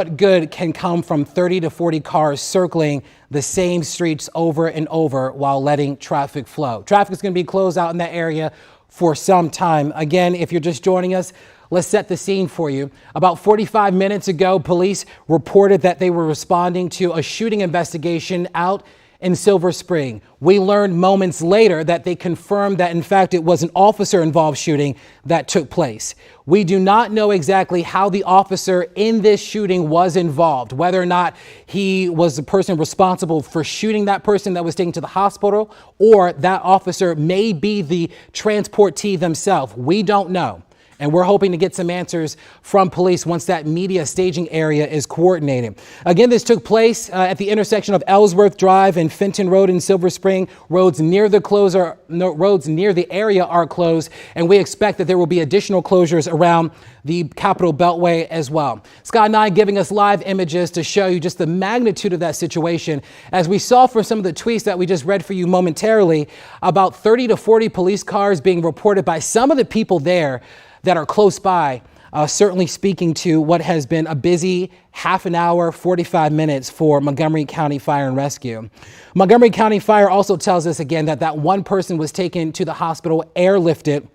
What good can come from 30 to 40 cars circling the same streets over and over while letting traffic flow? Traffic is going to be closed out in that area for some time. Again, if you're just joining us, let's set the scene for you. About 45 minutes ago, police reported that they were responding to a shooting investigation out in Silver Spring. We learned moments later that they confirmed that, in fact, it was an officer-involved shooting that took place. We do not know exactly how the officer in this shooting was involved, whether or not he was the person responsible for shooting that person that was taken to the hospital, or that officer may be the transportee themselves. We don't know. And we're hoping to get some answers from police once that media staging area is coordinated. Again, this took place at the intersection of Ellsworth Drive and Fenton Road in Silver Spring. Roads near the area are closed, and we expect that there will be additional closures around the Capitol Beltway as well. Sky 9 giving us live images to show you just the magnitude of that situation. As we saw from some of the tweets that we just read for you momentarily, about 30 to 40 police cars being reported by some of the people there that are close by, certainly speaking to what has been a busy half an hour, 45 minutes for Montgomery County Fire and Rescue. Montgomery County Fire also tells us again that one person was taken to the hospital, airlifted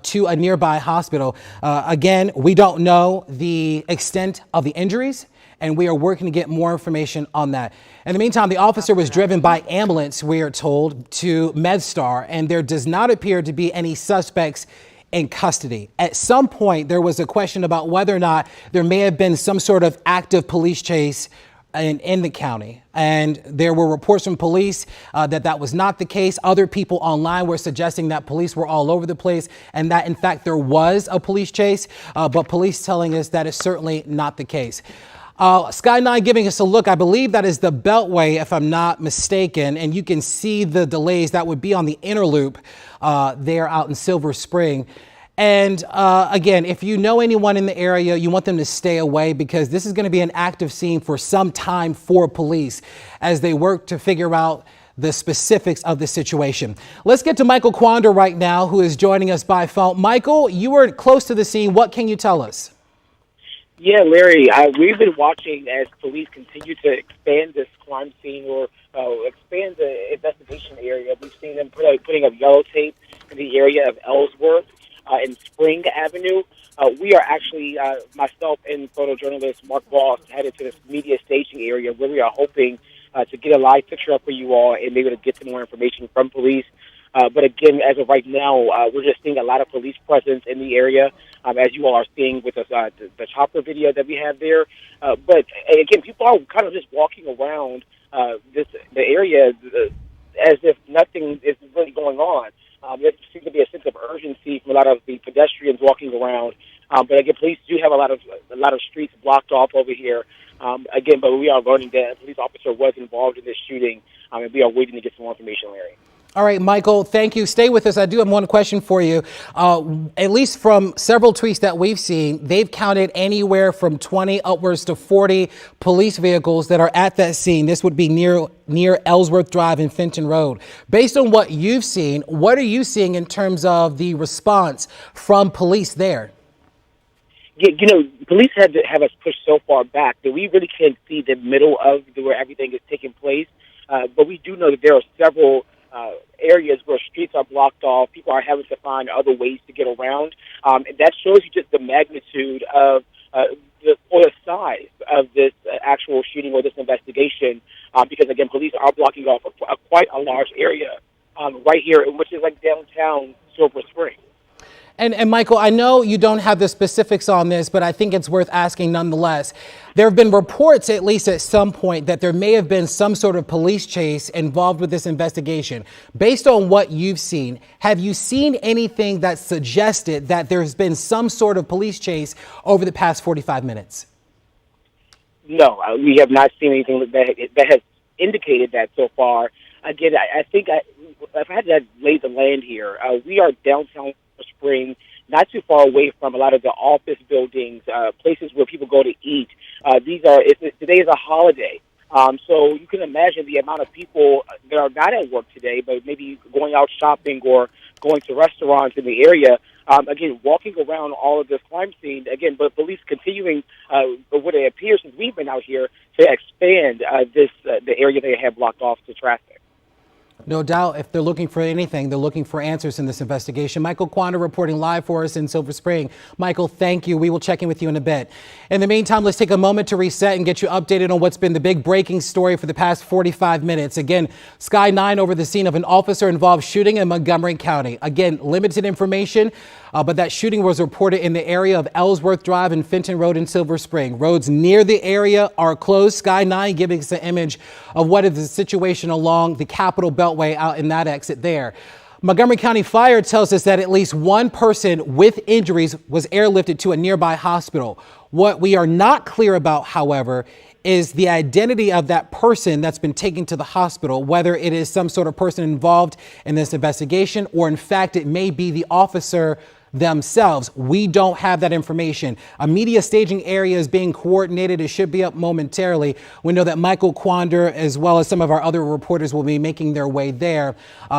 to a nearby hospital. Again, we don't know the extent of the injuries, and we are working to get more information on that. In the meantime, the officer was driven by ambulance, we are told, to MedStar, and there does not appear to be any suspects in custody. At some point, there was a question about whether or not there may have been some sort of active police chase in the county. And there were reports from police that was not the case. Other people online were suggesting that police were all over the place and that, in fact, there was a police chase. But police telling us that is certainly not the case. Sky 9 giving us a look. I believe that is the Beltway, if I'm not mistaken. And you can see the delays that would be on the inner loop there out in Silver Spring. And again, if you know anyone in the area, you want them to stay away because this is going to be an active scene for some time for police as they work to figure out the specifics of the situation. Let's get to Michael Quander right now, who is joining us by phone. Michael, you were close to the scene. What can you tell us? Yeah, Larry, we've been watching as police continue to expand this crime scene or expand the investigation area. We've seen them putting up yellow tape in the area of Ellsworth and Spring Avenue. We are actually, myself and photojournalist Mark Ross, headed to this media staging area where we are hoping to get a live picture up for you all and maybe to get some more information from police. But again, as of right now, we're just seeing a lot of police presence in the area, as you all are seeing with us, the chopper video that we have there. But again, people are kind of just walking around the area as if nothing is really going on. There seems to be a sense of urgency from a lot of the pedestrians walking around. But again, police do have a lot of streets blocked off over here. Again, but we are learning that a police officer was involved in this shooting, and we are waiting to get some more information, Larry. All right, Michael, thank you. Stay with us. I do have one question for you. At least from several tweets that we've seen, they've counted anywhere from 20 upwards to 40 police vehicles that are at that scene. This would be near Ellsworth Drive and Fenton Road. Based on what you've seen, what are you seeing in terms of the response from police there? Yeah, police have us pushed so far back that we really can't see the middle of where everything is taking place. But we do know that there are several areas where streets are blocked off. People are having to find other ways to get around. And that shows you just the magnitude of the size of this actual shooting or this investigation. Because, again, police are blocking off quite a large area right here, which is like downtown Silver Spring. And Michael, I know you don't have the specifics on this, but I think it's worth asking nonetheless. There have been reports, at least at some point, that there may have been some sort of police chase involved with this investigation. Based on what you've seen, have you seen anything that suggested that there's been some sort of police chase over the past 45 minutes? No, we have not seen anything that has indicated that so far. Again, I think if I had to lay the land here, we are downtown Spring, not too far away from a lot of the office buildings, places where people go to eat. Today is a holiday, so you can imagine the amount of people that are not at work today, but maybe going out shopping or going to restaurants in the area. Again, walking around all of this crime scene, again, but police continuing what it appears since we've been out here to expand the area they have blocked off to traffic. No doubt, if they're looking for anything, they're looking for answers in this investigation. Michael Quander reporting live for us in Silver Spring. Michael, thank you. We will check in with you in a bit. In the meantime, let's take a moment to reset and get you updated on what's been the big breaking story for the past 45 minutes. Again, Sky 9 over the scene of an officer-involved shooting in Montgomery County. Again, limited information, but that shooting was reported in the area of Ellsworth Drive and Fenton Road in Silver Spring. Roads near the area are closed. Sky 9 giving us an image of what is the situation along the Capitol Beltway out in that exit there. Montgomery County Fire tells us that at least one person with injuries was airlifted to a nearby hospital. What we are not clear about, however, is the identity of that person that's been taken to the hospital, whether it is some sort of person involved in this investigation or in fact it may be the officer themselves. We don't have that information. A media staging area is being coordinated. It should be up momentarily. We know that Michael Quander, as well as some of our other reporters, will be making their way there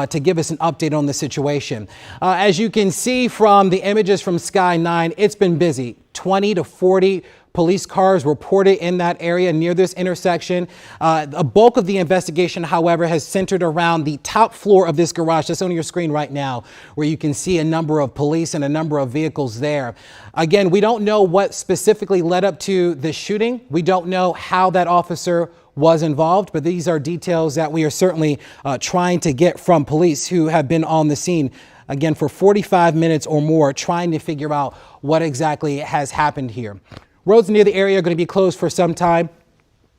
to give us an update on the situation. As you can see from the images from Sky 9, it's been busy. 20 to 40 police cars reported in that area near this intersection. A bulk of the investigation, however, has centered around the top floor of this garage that's on your screen right now, where you can see a number of police and a number of vehicles there. Again, we don't know what specifically led up to the shooting. We don't know how that officer was involved, but these are details that we are certainly trying to get from police who have been on the scene, again, for 45 minutes or more, trying to figure out what exactly has happened here. Roads near the area are going to be closed for some time,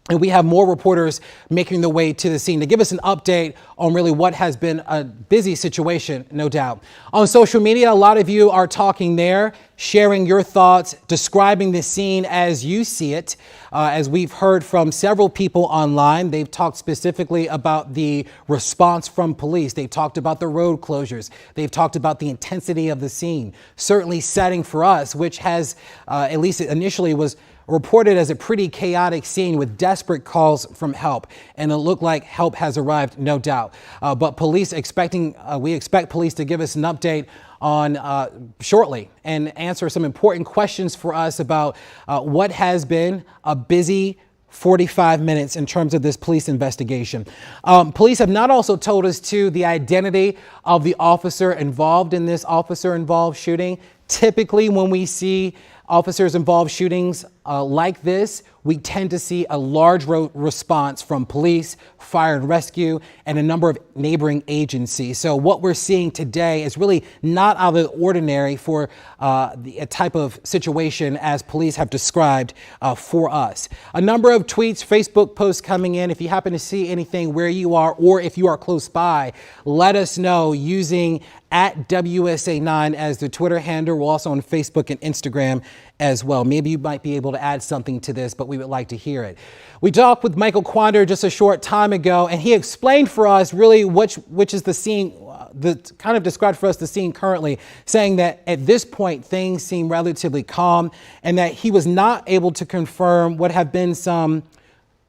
and we have more reporters making their way to the scene to give us an update on really what has been a busy situation, no doubt. On social media, a lot of you are talking there, sharing your thoughts, describing the scene as you see it. As we've heard from several people online, they've talked specifically about the response from police. They've talked about the road closures. They've talked about the intensity of the scene, certainly setting for us, which has, at least initially was reported as a pretty chaotic scene with desperate calls from help. And it looked like help has arrived, no doubt. But police we expect police to give us an update on shortly and answer some important questions for us about what has been a busy 45 minutes in terms of this police investigation. Police have not also told us the identity of the officer involved in this officer-involved shooting. Typically, when we see officers-involved shootings like this, we tend to see a large response from police, fire and rescue, and a number of neighboring agencies. So what we're seeing today is really not out of the ordinary for a type of situation as police have described for us. A number of tweets, Facebook posts coming in. If you happen to see anything where you are, or if you are close by, let us know using @WSA9 as the Twitter handle. We're also on Facebook and Instagram as well. Maybe you might be able to add something to this, but we would like to hear it. We talked with Michael Quander just a short time ago, and he explained for us really which is the scene, kind of described for us the scene currently, saying that at this point things seem relatively calm and that he was not able to confirm what have been some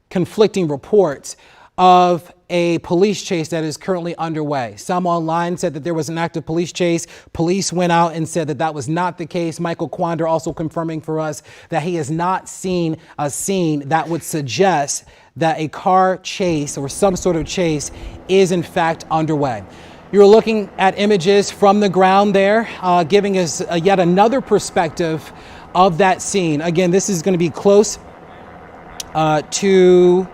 conflicting reports of a police chase that is currently underway. Some online said that there was an active police chase. Police went out and said that that was not the case. Michael Quander also confirming for us that he has not seen a scene that would suggest that a car chase or some sort of chase is in fact underway. You're looking at images from the ground there, giving us yet another perspective of that scene. Again, this is going to be close to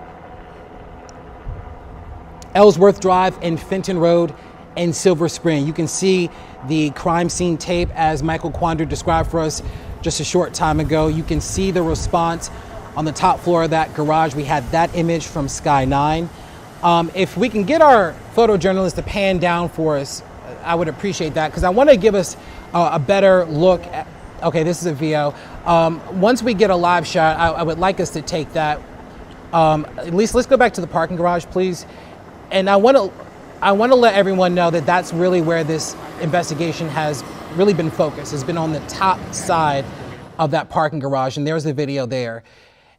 Ellsworth Drive and Fenton Road in Silver Spring. You can see the crime scene tape as Michael Quander described for us just a short time ago. You can see the response on the top floor of that garage. We had that image from Sky 9. If we can get our photojournalist to pan down for us, I would appreciate that, because I want to give us a better look at, okay, this is a VO. Once we get a live shot, I would like us to take that. At least let's go back to the parking garage, please. And I want to let everyone know that that's really where this investigation has really been focused. It's been on the top side of that parking garage, and there's the video there.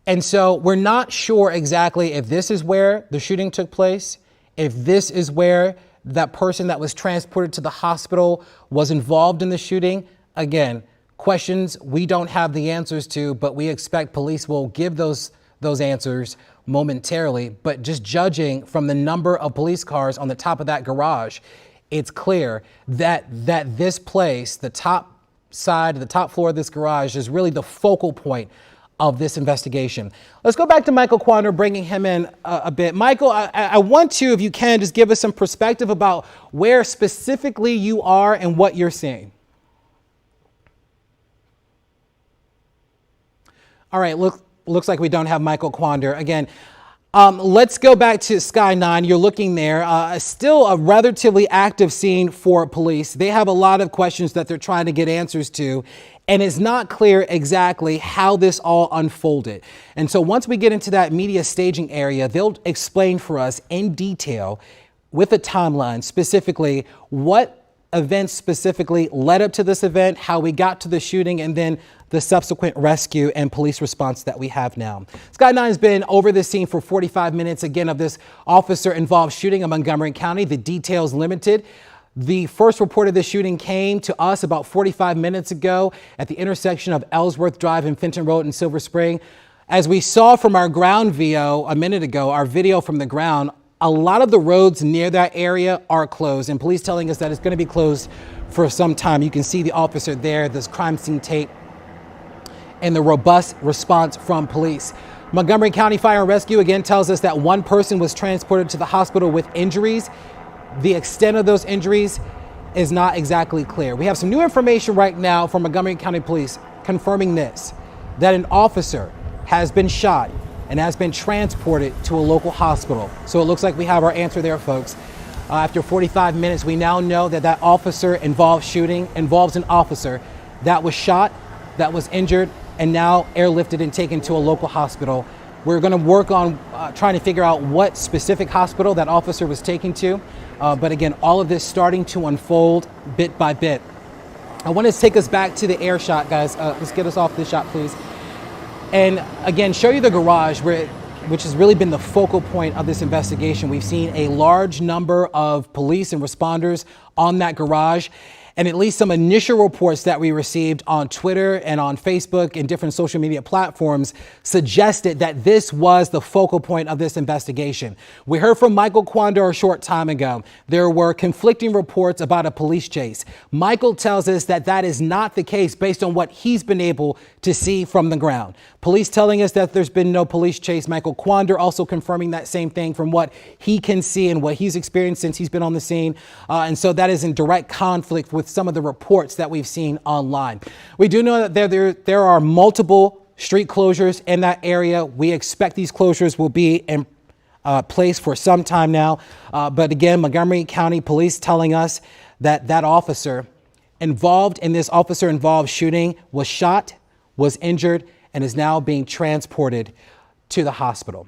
And so we're not sure exactly if this is where the shooting took place, if this is where that person that was transported to the hospital was involved in the shooting? Again, questions we don't have the answers to, but we expect police will give those answers momentarily. But just judging from the number of police cars on the top of that garage, it's clear that this place, the top floor of this garage, is really the focal point of this investigation. Let's go back to Michael Quander, bringing him in a bit. Michael, I want to, if you can, just give us some perspective about where specifically you are and what you're seeing. All right, looks like we don't have Michael Quander. Again, let's go back to Sky 9. You're looking there. Still a relatively active scene for police. They have a lot of questions that they're trying to get answers to, and it's not clear exactly how this all unfolded. And so once we get into that media staging area, they'll explain for us in detail with a timeline specifically what events specifically led up to this event, how we got to the shooting, and then the subsequent rescue and police response that we have now. Sky 9 has been over this scene for 45 minutes, again, of this officer-involved shooting in Montgomery County. The details limited. The first report of this shooting came to us about 45 minutes ago at the intersection of Ellsworth Drive and Fenton Road in Silver Spring. As we saw from our ground video a minute ago, our video from the ground, a lot of the roads near that area are closed, and police telling us that it's going to be closed for some time. You can see the officer there, this crime scene tape, and the robust response from police. Montgomery County Fire and Rescue again tells us that one person was transported to the hospital with injuries. The extent of those injuries is not exactly clear. We have some new information right now from Montgomery County Police confirming this, that an officer has been shot and has been transported to a local hospital. So it looks like we have our answer there, folks. After 45 minutes, we now know that that officer-involved shooting involves an officer that was shot, that was injured, and now airlifted and taken to a local hospital. We're going to work on trying to figure out what specific hospital that officer was taken to. But again, all of this starting to unfold bit by bit. I want to take us back to the air shot, guys. Let's get us off this shot, please. And again, show you the garage, which has really been the focal point of this investigation. We've seen a large number of police and responders on that garage. And at least some initial reports that we received on Twitter and on Facebook and different social media platforms suggested that this was the focal point of this investigation. We heard from Michael Quander a short time ago. There were conflicting reports about a police chase. Michael tells us that that is not the case based on what he's been able to see from the ground. Police telling us that there's been no police chase. Michael Quander also confirming that same thing from what he can see and what he's experienced since he's been on the scene. And so that is in direct conflict with some of the reports that we've seen online. We do know that there are multiple street closures in that area. We expect these closures will be in place for some time now. But again, Montgomery County Police telling us that that officer involved in this officer-involved shooting was shot, was injured, and is now being transported to the hospital.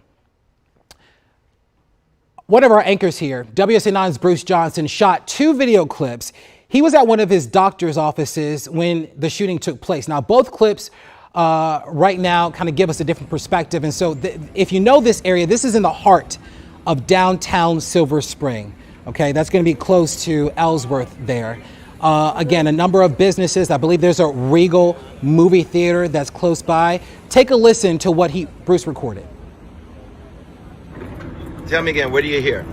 One of our anchors here, WSA9's Bruce Johnson, shot 2 video clips. He was at one of his doctor's offices when the shooting took place. Now, both clips right now kind of give us a different perspective. And so if you know this area, this is in the heart of downtown Silver Spring. Okay, that's going to be close to Ellsworth there. Again, a number of businesses. I believe there's a Regal movie theater that's close by. Take a listen to what Bruce recorded. Tell me again, what do you hear?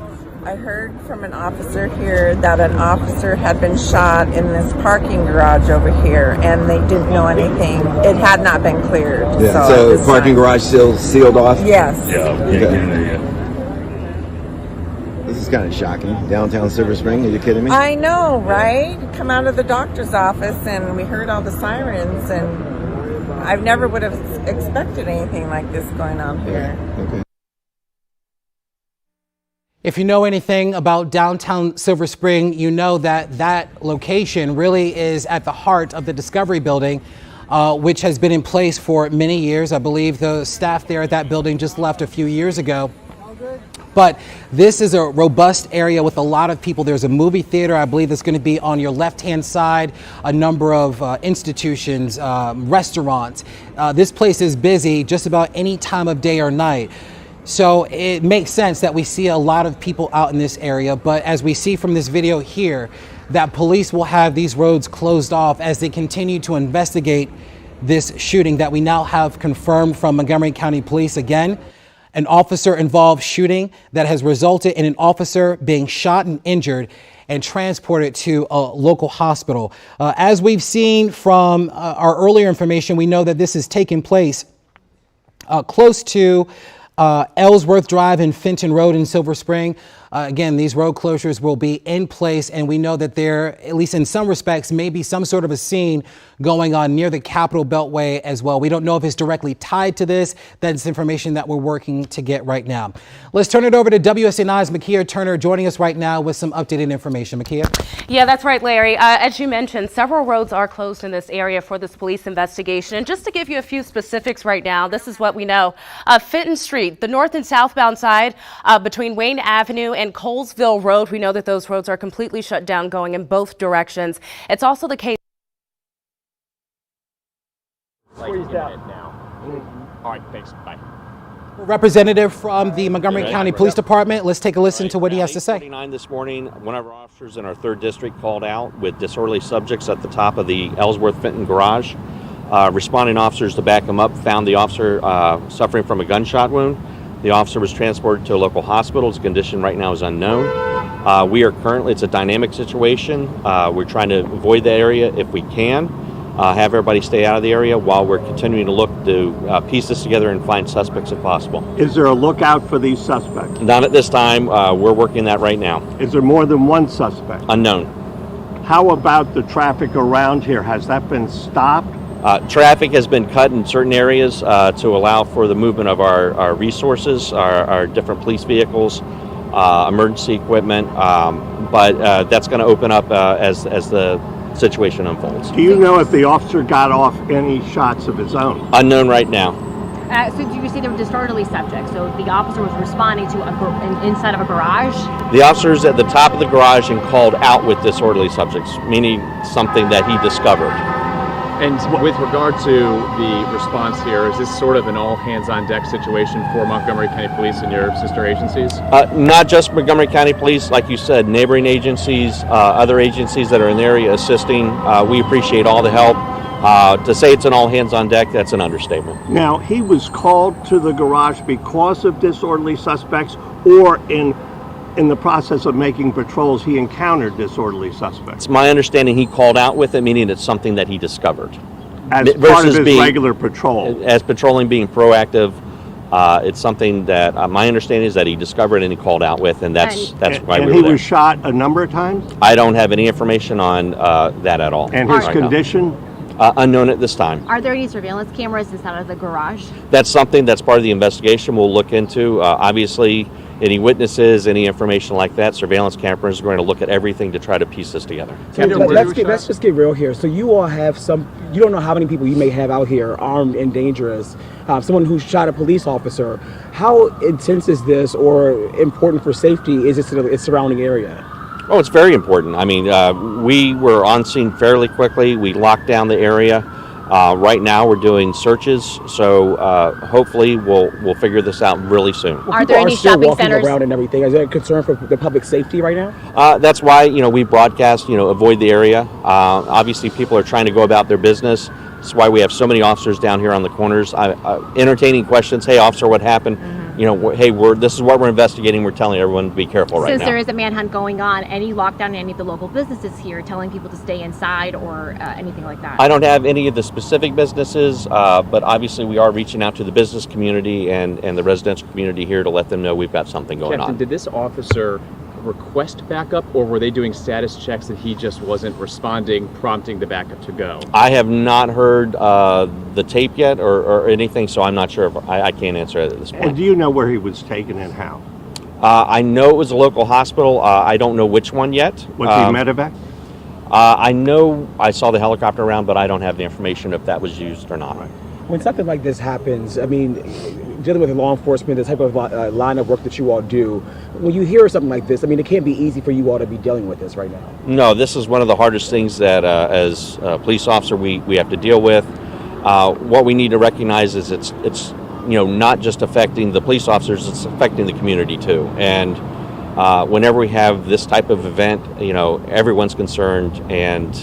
I heard from an officer here that an officer had been shot in this parking garage over here, and they didn't know anything. It had not been cleared. Yeah. So the parking garage still sealed off? Yes. Yeah, can't get in there yet. This is kind of shocking. Downtown Silver Spring, are you kidding me? I know, right? Come out of the doctor's office, and we heard all the sirens, and I never would have expected anything like this going on here. Yeah. Okay. If you know anything about downtown Silver Spring, you know that that location really is at the heart of the Discovery Building, which has been in place for many years. I believe the staff there at that building just left a few years ago. But this is a robust area with a lot of people. There's a movie theater, I believe, that's going to be on your left-hand side, a number of institutions, restaurants. This place is busy just about any time of day or night. So it makes sense that we see a lot of people out in this area, but as we see from this video here, that police will have these roads closed off as they continue to investigate this shooting that we now have confirmed from Montgomery County Police. Again, an officer involved shooting that has resulted in an officer being shot and injured and transported to a local hospital. As we've seen from our earlier information, we know that this is taking place close to Ellsworth Drive and Fenton Road in Silver Spring. Again, these road closures will be in place, and we know that there, at least in some respects, may be some sort of a scene going on near the Capitol Beltway as well. We don't know if it's directly tied to this. That's information that we're working to get right now. Let's turn it over to WSNI's Makia Turner joining us right now with some updated information. Makia? Yeah, that's right, Larry. As you mentioned, several roads are closed in this area for this police investigation. And just to give you a few specifics right now, this is what we know. Fenton Street, the north and southbound side between Wayne Avenue and Colesville Road, we know that those roads are completely shut down going in both directions. It's also the case. All right, thanks. Bye. Representative from the Montgomery County Police Department. Let's take a listen to what he has to say. 8:49 this morning, one of our officers in our 3rd District called out with disorderly subjects at the top of the Ellsworth Fenton garage. Responding officers to back him up found the officer suffering from a gunshot wound. The officer was transported to a local hospital. His condition right now is unknown. It's a dynamic situation. We're trying to avoid the area if we can. Have everybody stay out of the area while we're continuing to look to piece this together and find suspects if possible. Is there a lookout for these suspects? Not at this time. We're working that right now. Is there more than one suspect? Unknown. How about the traffic around here? Has that been stopped? Traffic has been cut in certain areas to allow for the movement of our resources, our different police vehicles, emergency equipment, but that's going to open up as the situation unfolds. Do you know if the officer got off any shots of his own? Unknown right now. So do you say they were disorderly subjects? So the officer was responding to inside of a garage? The officer's at the top of the garage and called out with disorderly subjects, meaning something that he discovered. And with regard to the response here, is this sort of an all-hands-on-deck situation for Montgomery County Police and your sister agencies? Not just Montgomery County Police, like you said, neighboring agencies, other agencies that are in the area assisting. We appreciate all the help. To say it's an all-hands-on-deck, that's an understatement. Now, he was called to the garage because of disorderly suspects, or in the process of making patrols, he encountered disorderly suspects? It's my understanding he called out with it, meaning it's something that he discovered. As part of his regular patrol? As patrolling, being proactive, it's something that my understanding is that he discovered and he called out with, and that's why we were there. And he was shot a number of times? I don't have any information on that at all. And his condition? Unknown at this time. Are there any surveillance cameras inside of the garage? That's something that's part of the investigation we'll look into. Obviously, any witnesses, any information like that, surveillance cameras, we're going to look at everything to try to piece this together. Let's just get real here. So you all have you don't know how many people you may have out here armed and dangerous. Someone who shot a police officer. How intense is this, or important for safety is this in the surrounding area? Oh, it's very important. I mean, we were on scene fairly quickly. We locked down the area. Right now, we're doing searches, so hopefully we'll figure this out really soon. Are there any shopping centers around and everything? Is there a concern for the public safety right now? That's why we broadcast. Avoid the area. Obviously, people are trying to go about their business. That's why we have so many officers down here on the corners, entertaining questions. Hey, officer, what happened? Hey, this is what we're investigating. We're telling everyone to be careful right now. Since there is a manhunt going on, any lockdown in any of the local businesses here, telling people to stay inside or anything like that? I don't have any of the specific businesses, but obviously we are reaching out to the business community and the residential community here to let them know we've got something going on. Did this officer request backup, or were they doing status checks that he just wasn't responding, prompting the backup to go? I have not heard the tape yet or anything, so I'm not sure if I can't answer it at this point. And do you know where he was taken and how? I know it was a local hospital. I don't know which one yet. Was he medevac? I know I saw the helicopter around, but I don't have the information if that was used or not. When something like this happens, I mean, dealing with law enforcement, the type of line of work that you all do, when you hear something like this, I mean, it can't be easy for you all to be dealing with this right now. No, this is one of the hardest things that as a police officer we have to deal with. What we need to recognize is it's not just affecting the police officers, it's affecting the community too. And whenever we have this type of event, everyone's concerned. And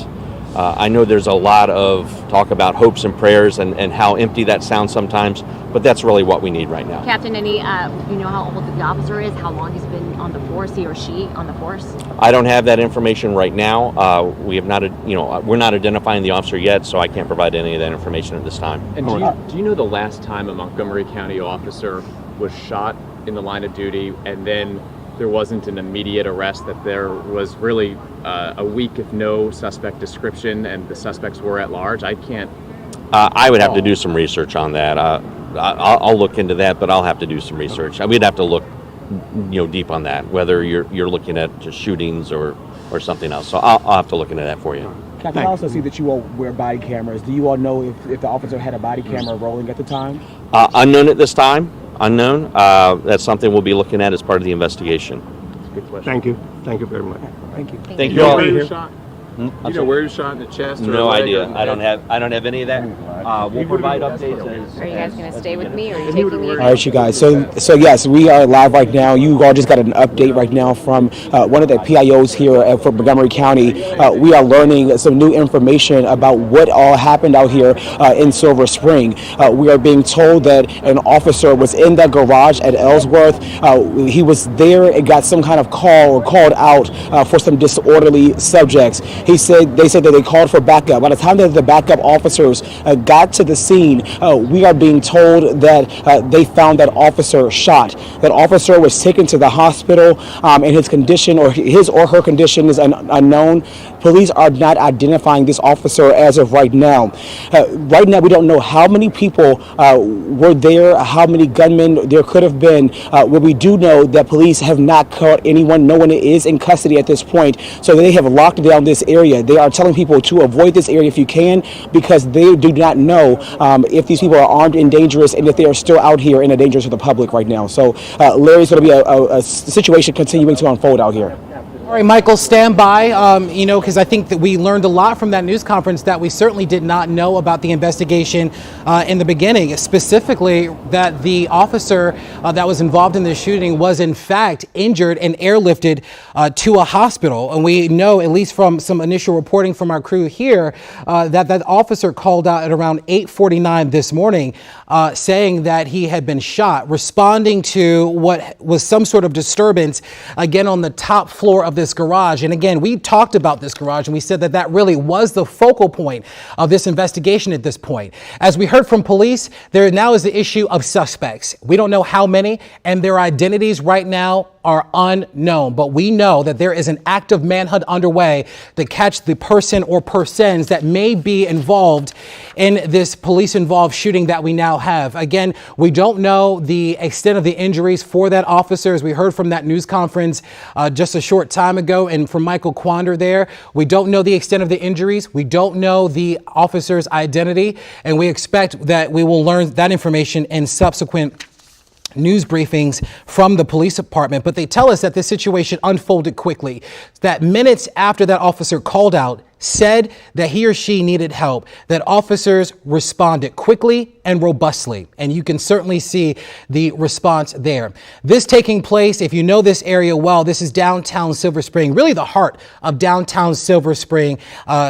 I know there's a lot of talk about hopes and prayers and how empty that sounds sometimes, but that's really what we need right now. Captain, you know how old the officer is, how long he's been on the force, he or she on the force? I don't have that information right now. We have not, we're not identifying the officer yet, so I can't provide any of that information at this time. And do you know the last time a Montgomery County officer was shot in the line of duty and then there wasn't an immediate arrest, that there was really a week if no suspect description and the suspects were at large? I can't. I would have to do some research on that. I'll look into that, but I'll have to do some research. We'd have to look, deep on that, whether you're looking at just shootings or something else. So I'll have to look into that for you. Captain, I also see that you all wear body cameras. Do you all know if the officer had a body camera rolling at the time? Unknown at this time. Unknown. That's something we'll be looking at as part of the investigation. Good question. Thank you. Thank you very much. Thank you. Thank You you know all. where you're shot? You know where you're shot, in the chest? Or No leg idea. or- I don't have any of that. We'll provide updates. Are you guys going to stay with me, or are you taking me? All right, you guys. So yes, we are live right now. You all just got an update right now from one of the PIOs here for Montgomery County. We are learning some new information about what all happened out here in Silver Spring. We are being told that an officer was in that garage at Ellsworth. He was there and got some kind of call or called out for some disorderly subjects. They said that they called for backup. By the time that the backup officers got to the scene, we are being told that they found that officer shot. That officer was taken to the hospital, and his condition or her condition is unknown. Police are not identifying this officer as of right now. Right now, we don't know how many people were there, how many gunmen there could have been. What we do know that police have not caught anyone. No one is in custody at this point, so they have locked down this area. They are telling people to avoid this area if you can, because they do not know if these people are armed and dangerous, and if they are still out here and a danger to the public right now. So, Larry, it's going to be a situation continuing to unfold out here. All right, Michael, stand by, because I think that we learned a lot from that news conference that we certainly did not know about the investigation in the beginning, specifically that the officer that was involved in the shooting was in fact injured and airlifted to a hospital. And we know, at least from some initial reporting from our crew here, that officer called out at around 8:49 this morning, saying that he had been shot, responding to what was some sort of disturbance, again, on the top floor of this garage. And again, we talked about this garage and we said that really was the focal point of this investigation at this point. As we heard from police, there now is the issue of suspects. We don't know how many, and their identities right now are unknown, but we know that there is an active manhunt underway to catch the person or persons that may be involved in this police-involved shooting that we now have. Again, we don't know the extent of the injuries for that officer, as we heard from that news conference just a short time ago, and from Michael Quander there. We don't know the extent of the injuries. We don't know the officer's identity, and we expect that we will learn that information in subsequent news briefings from the police department. But they tell us that this situation unfolded quickly, that minutes after that officer called out, said that he or she needed help, that officers responded quickly and robustly. And you can certainly see the response there. This taking place, if you know this area well, this is downtown Silver Spring, really the heart of downtown Silver Spring,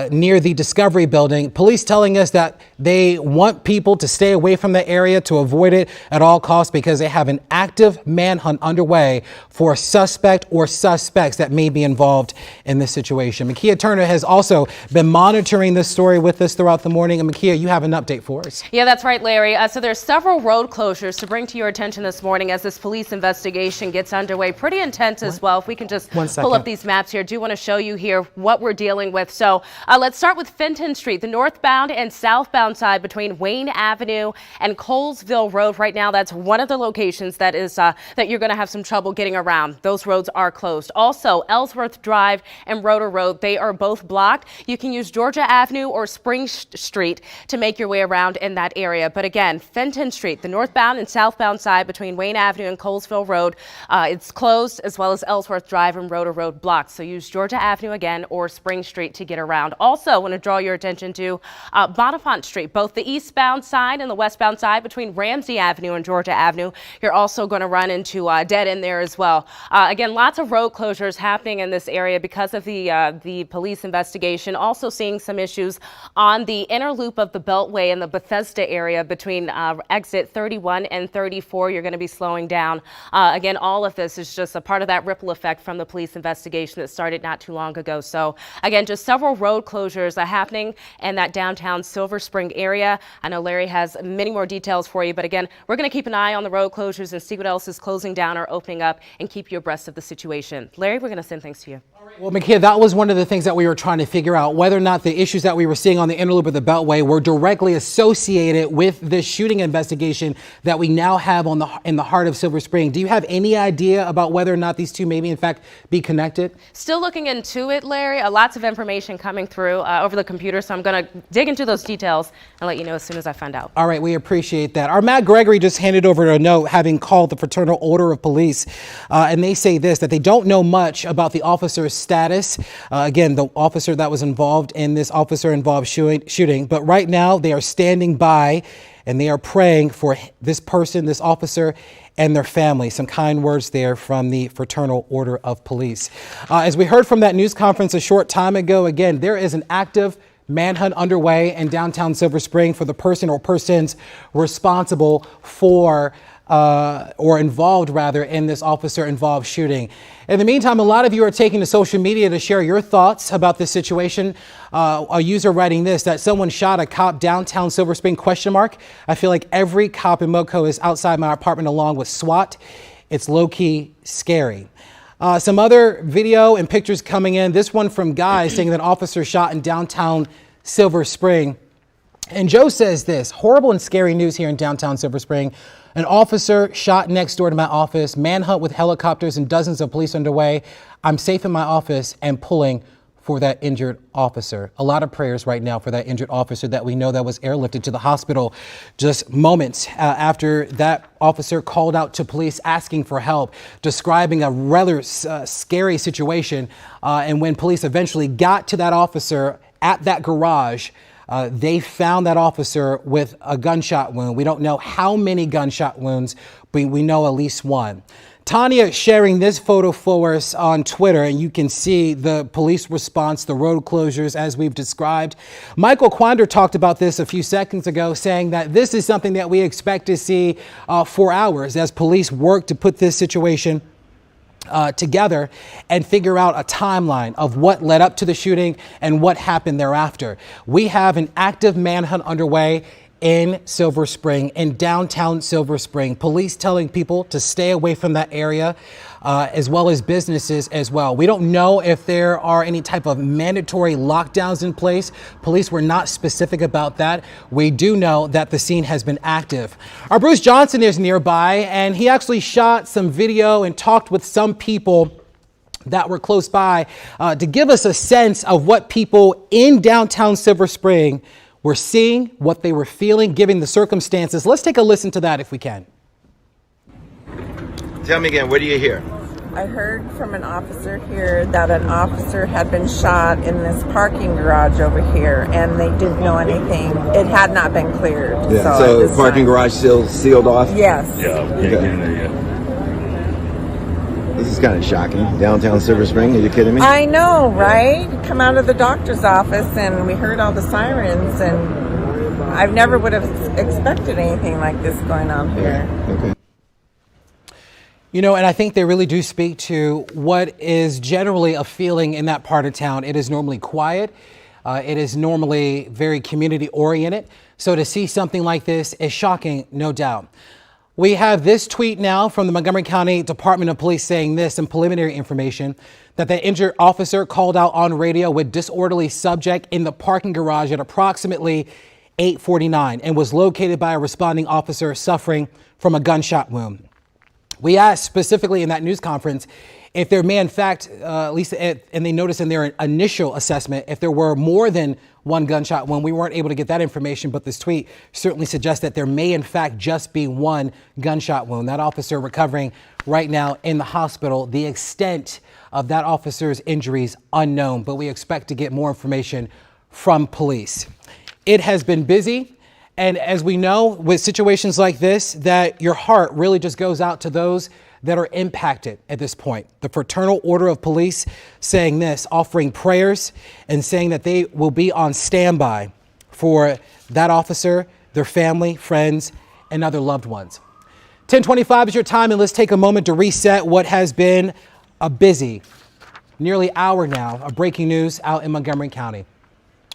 near the Discovery Building. Police telling us that they want people to stay away from the area, to avoid it at all costs, because they have an active manhunt underway for a suspect or suspects that may be involved in this situation. Makia Turner has also been monitoring this story with us throughout the morning. And Makia, you have an update for us. Yeah, that's right, Larry. So there's several road closures to bring to your attention this morning as this police investigation gets underway. Pretty intense as well. If we can just pull up these maps here, I do want to show you here what we're dealing with. So let's start with Fenton Street, the northbound and southbound side between Wayne Avenue and Colesville Road. Right now, that's one of the locations that is that you're going to have some trouble getting around. Those roads are closed. Also, Ellsworth Drive and Rotor Road, they are both blocked. you can use Georgia Avenue or Spring Street to make your way around in that area. But again, Fenton Street, the northbound and southbound side between Wayne Avenue and Colesville Road, it's closed, as well as Ellsworth Drive and Rhoda Road blocked. So use Georgia Avenue again or Spring Street to get around. Also, want to draw your attention to Manhunt Street, both the eastbound side and the westbound side between Ramsey Avenue and Georgia Avenue. You're also going to run into dead end there as well. Again, lots of road closures happening in this area because of the police investigation. Also seeing some issues on the inner loop of the Beltway in the Bethesda area between exit 31 and 34. You're going to be slowing down. Again, all of this is just a part of that ripple effect from the police investigation that started not too long ago. So again, just several road closures are happening in that downtown Silver Spring area. I know Larry has many more details for you, but again, we're going to keep an eye on the road closures and see what else is closing down or opening up and keep you abreast of the situation. Larry, we're going to send things to you. Well, Makia, that was one of the things that we were trying to figure out, whether or not the issues that we were seeing on the inner loop of the Beltway were directly associated with this shooting investigation that we now have in the heart of Silver Spring. Do you have any idea about whether or not these two may be in fact be connected? Still looking into it, Larry. Lots of information coming through over the computer, so I'm going to dig into those details and let you know as soon as I find out. All right, we appreciate that. Our Matt Gregory just handed over a note having called the Fraternal Order of Police, and they say this, that they don't know much about the officer's status. Again, the officer that was involved in this officer-involved shooting, but right now they are standing by and they are praying for this person, this officer, and their family. Some kind words there from the Fraternal Order of Police. As we heard from that news conference a short time ago, again, there is an active manhunt underway in downtown Silver Spring for the person or persons responsible for or involved rather in this officer-involved shooting. In the meantime, a lot of you are taking to social media to share your thoughts about this situation. A user writing this, that someone shot a cop downtown Silver Spring, ? I feel like every cop in Moco is outside my apartment along with SWAT. It's low-key scary. Some other video and pictures coming in. This one from Guy saying that an officer shot in downtown Silver Spring. And Joe says this, horrible and scary news here in downtown Silver Spring. An officer shot next door to my office, manhunt with helicopters and dozens of police underway. I'm safe in my office and pulling for that injured officer. A lot of prayers right now for that injured officer that we know that was airlifted to the hospital just moments after that officer called out to police asking for help, describing a rather scary situation. And when police eventually got to that officer at that garage, they found that officer with a gunshot wound. We don't know how many gunshot wounds, but we know at least one. Tanya sharing this photo for us on Twitter, and you can see the police response, the road closures as we've described. Michael Quander talked about this a few seconds ago, saying that this is something that we expect to see for hours as police work to put this situation together and figure out a timeline of what led up to the shooting and what happened thereafter. We have an active manhunt underway in Silver Spring, in downtown Silver Spring. Police telling people to stay away from that area, as well as businesses as well. We don't know if there are any type of mandatory lockdowns in place. Police were not specific about that. We do know that the scene has been active. Our Bruce Johnson is nearby, and he actually shot some video and talked with some people that were close by to give us a sense of what people in downtown Silver Spring were seeing, what they were feeling, given the circumstances. Let's take a listen to that if we can. Tell me again, what do you hear? I heard from an officer here that an officer had been shot in this parking garage over here, and they didn't know anything. It had not been cleared. Yeah. So the parking garage still sealed off? Yes. Yeah, we can't get in there yet. This is kind of shocking. Downtown Silver Spring, are you kidding me? I know, right? Come out of the doctor's office and we heard all the sirens, and I never would have expected anything like this going on here. Okay. You know, and I think they really do speak to what is generally a feeling in that part of town. It is normally quiet. It is normally very community oriented. So to see something like this is shocking, no doubt. We have this tweet now from the Montgomery County Department of Police saying this, some preliminary information, that the injured officer called out on radio with disorderly subject in the parking garage at approximately 8:49 and was located by a responding officer suffering from a gunshot wound. We asked specifically in that news conference If there may, in fact, at least, and they noticed in their initial assessment, if there were more than one gunshot wound, we weren't able to get that information, but this tweet certainly suggests that there may, in fact, just be one gunshot wound. That officer recovering right now in the hospital. The extent of that officer's injuries unknown, but we expect to get more information from police. It has been busy. And as we know, with situations like this, that your heart really just goes out to those that are impacted at this point. The Fraternal Order of Police saying this, offering prayers and saying that they will be on standby for that officer, their family, friends, and other loved ones. 10:25 is your time, and let's take a moment to reset what has been a busy, nearly hour now of breaking news out in Montgomery County.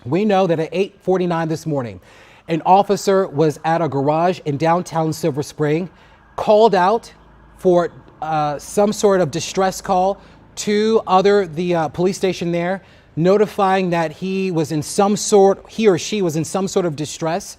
We know that at 8:49 this morning, an officer was at a garage in downtown Silver Spring, called out for some sort of distress call to the police station there, notifying that he or she was in some sort of distress.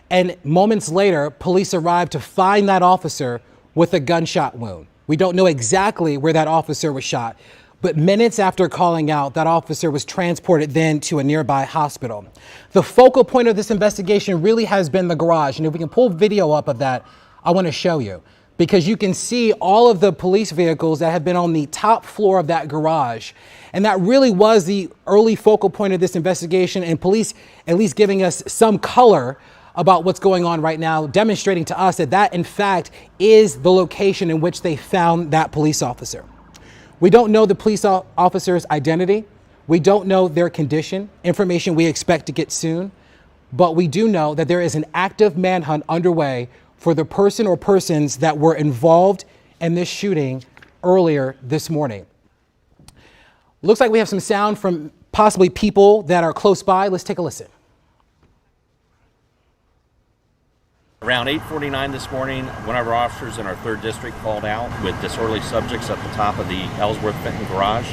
And moments later, police arrived to find that officer with a gunshot wound. We don't know exactly where that officer was shot, but minutes after calling out, that officer was transported then to a nearby hospital. The focal point of this investigation really has been the garage. And if we can pull video up of that, I want to show you, because you can see all of the police vehicles that have been on the top floor of that garage. And that really was the early focal point of this investigation, and police at least giving us some color about what's going on right now, demonstrating to us that that in fact is the location in which they found that police officer. We don't know the police officer's identity. We don't know their condition, information we expect to get soon. But we do know that there is an active manhunt underway for the person or persons that were involved in this shooting earlier this morning. Looks like we have some sound from possibly people that are close by. Let's take a listen. Around 8:49 this morning, one of our officers in our 3rd district called out with disorderly subjects at the top of the Ellsworth Fenton garage.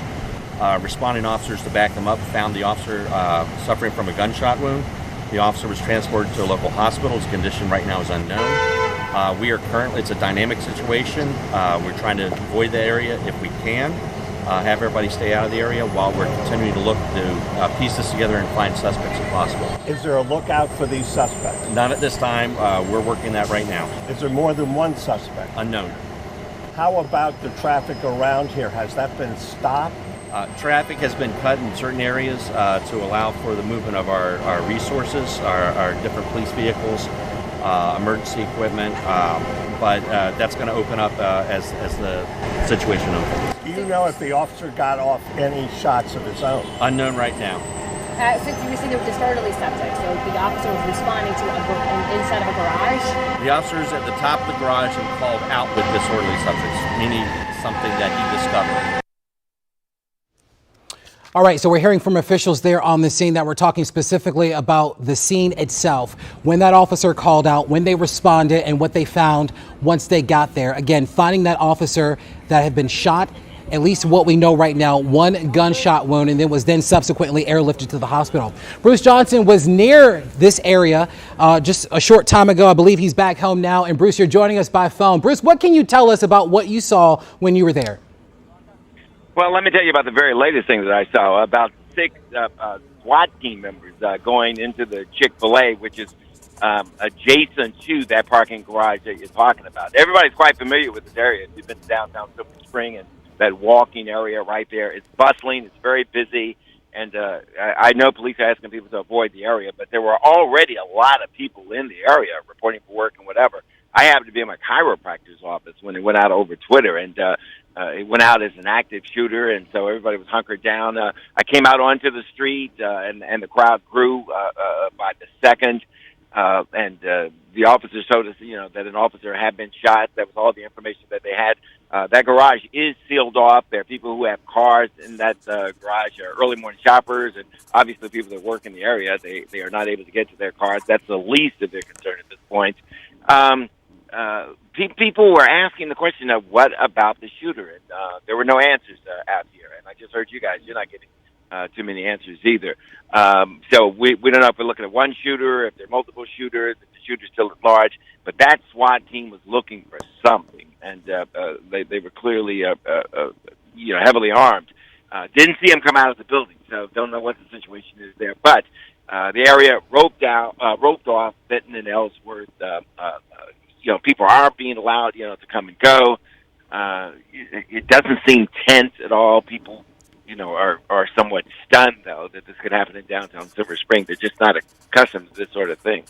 Responding officers to back them up found the officer suffering from a gunshot wound. The officer was transported to a local hospital. His condition right now is unknown. It's a dynamic situation. We're trying to avoid the area if we can, have everybody stay out of the area while we're continuing to look to piece this together and find suspects if possible. Is there a lookout for these suspects? Not at this time. We're working that right now. Is there more than one suspect? Unknown. How about the traffic around here? Has that been stopped? Traffic has been cut in certain areas to allow for the movement of our resources, our different police vehicles, emergency equipment, but that's going to open up as the situation opens. Do you know if the officer got off any shots of his own? Unknown right now. Since you were saying they were disorderly subjects, so the officer was responding to inside of a garage? The officer's at the top of the garage and called out with disorderly subjects, meaning something that he discovered. All right, so we're hearing from officials there on the scene that we're talking specifically about the scene itself, when that officer called out, when they responded, and what they found once they got there. Again, finding that officer that had been shot, at least what we know right now, one gunshot wound, and then was then subsequently airlifted to the hospital. Bruce Johnson was near this area just a short time ago. I believe he's back home now. And Bruce, you're joining us by phone. Bruce, what can you tell us about what you saw when you were there? Well, let me tell you about the very latest thing that I saw. About 6 SWAT team members going into the Chick-fil-A, which is adjacent to that parking garage that you're talking about. Everybody's quite familiar with this area. If you've been to downtown Silver Spring and that walking area right there, it's bustling, it's very busy, and I know police are asking people to avoid the area, but there were already a lot of people in the area reporting for work and whatever. I happened to be in my chiropractor's office when it went out over Twitter, and it went out as an active shooter, and so everybody was hunkered down. I came out onto the street, and the crowd grew by the second, and the officers told us, that an officer had been shot. That was all the information that they had. That garage is sealed off. There are people who have cars in that garage, early morning shoppers, and obviously people that work in the area. They are not able to get to their cars. That's the least of their concern at this point. People were asking the question of what about the shooter, and there were no answers out here. And I just heard you guys; you're not getting too many answers either. So we don't know if we're looking at one shooter, if there are multiple shooters, if the shooter's still at large. But that SWAT team was looking for something, and they were clearly heavily armed. Didn't see him come out of the building, so don't know what the situation is there. But the area roped off Benton and Ellsworth. People are being allowed, to come and go. It doesn't seem tense at all. People, are somewhat stunned, though, that this could happen in downtown Silver Spring. They're just not accustomed to this sort of thing.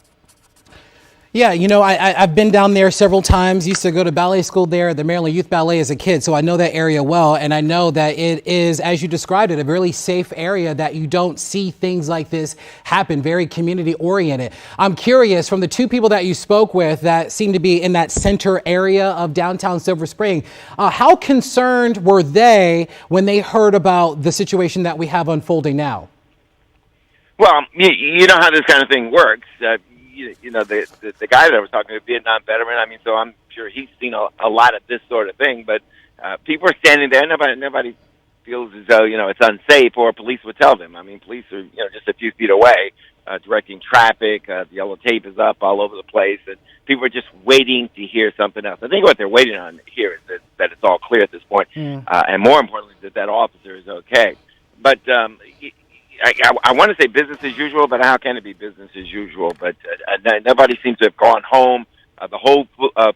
Yeah, I've been down there several times. Used to go to ballet school there at the Maryland Youth Ballet as a kid, so I know that area well. And I know that it is, as you described it, a really safe area that you don't see things like this happen, very community oriented. I'm curious, from the two people that you spoke with that seem to be in that center area of downtown Silver Spring, how concerned were they when they heard about the situation that we have unfolding now? Well, you know how this kind of thing works. The guy that I was talking to, a Vietnam veteran, so I'm sure he's seen a lot of this sort of thing, but people are standing there. Nobody feels as though, it's unsafe, or police would tell them. Police are, just a few feet away, directing traffic. The yellow tape is up all over the place, and people are just waiting to hear something else. I think what they're waiting on here is that it's all clear at this point, and more importantly, that officer is okay. But I want to say business as usual, but how can it be business as usual? But nobody seems to have gone home. The whole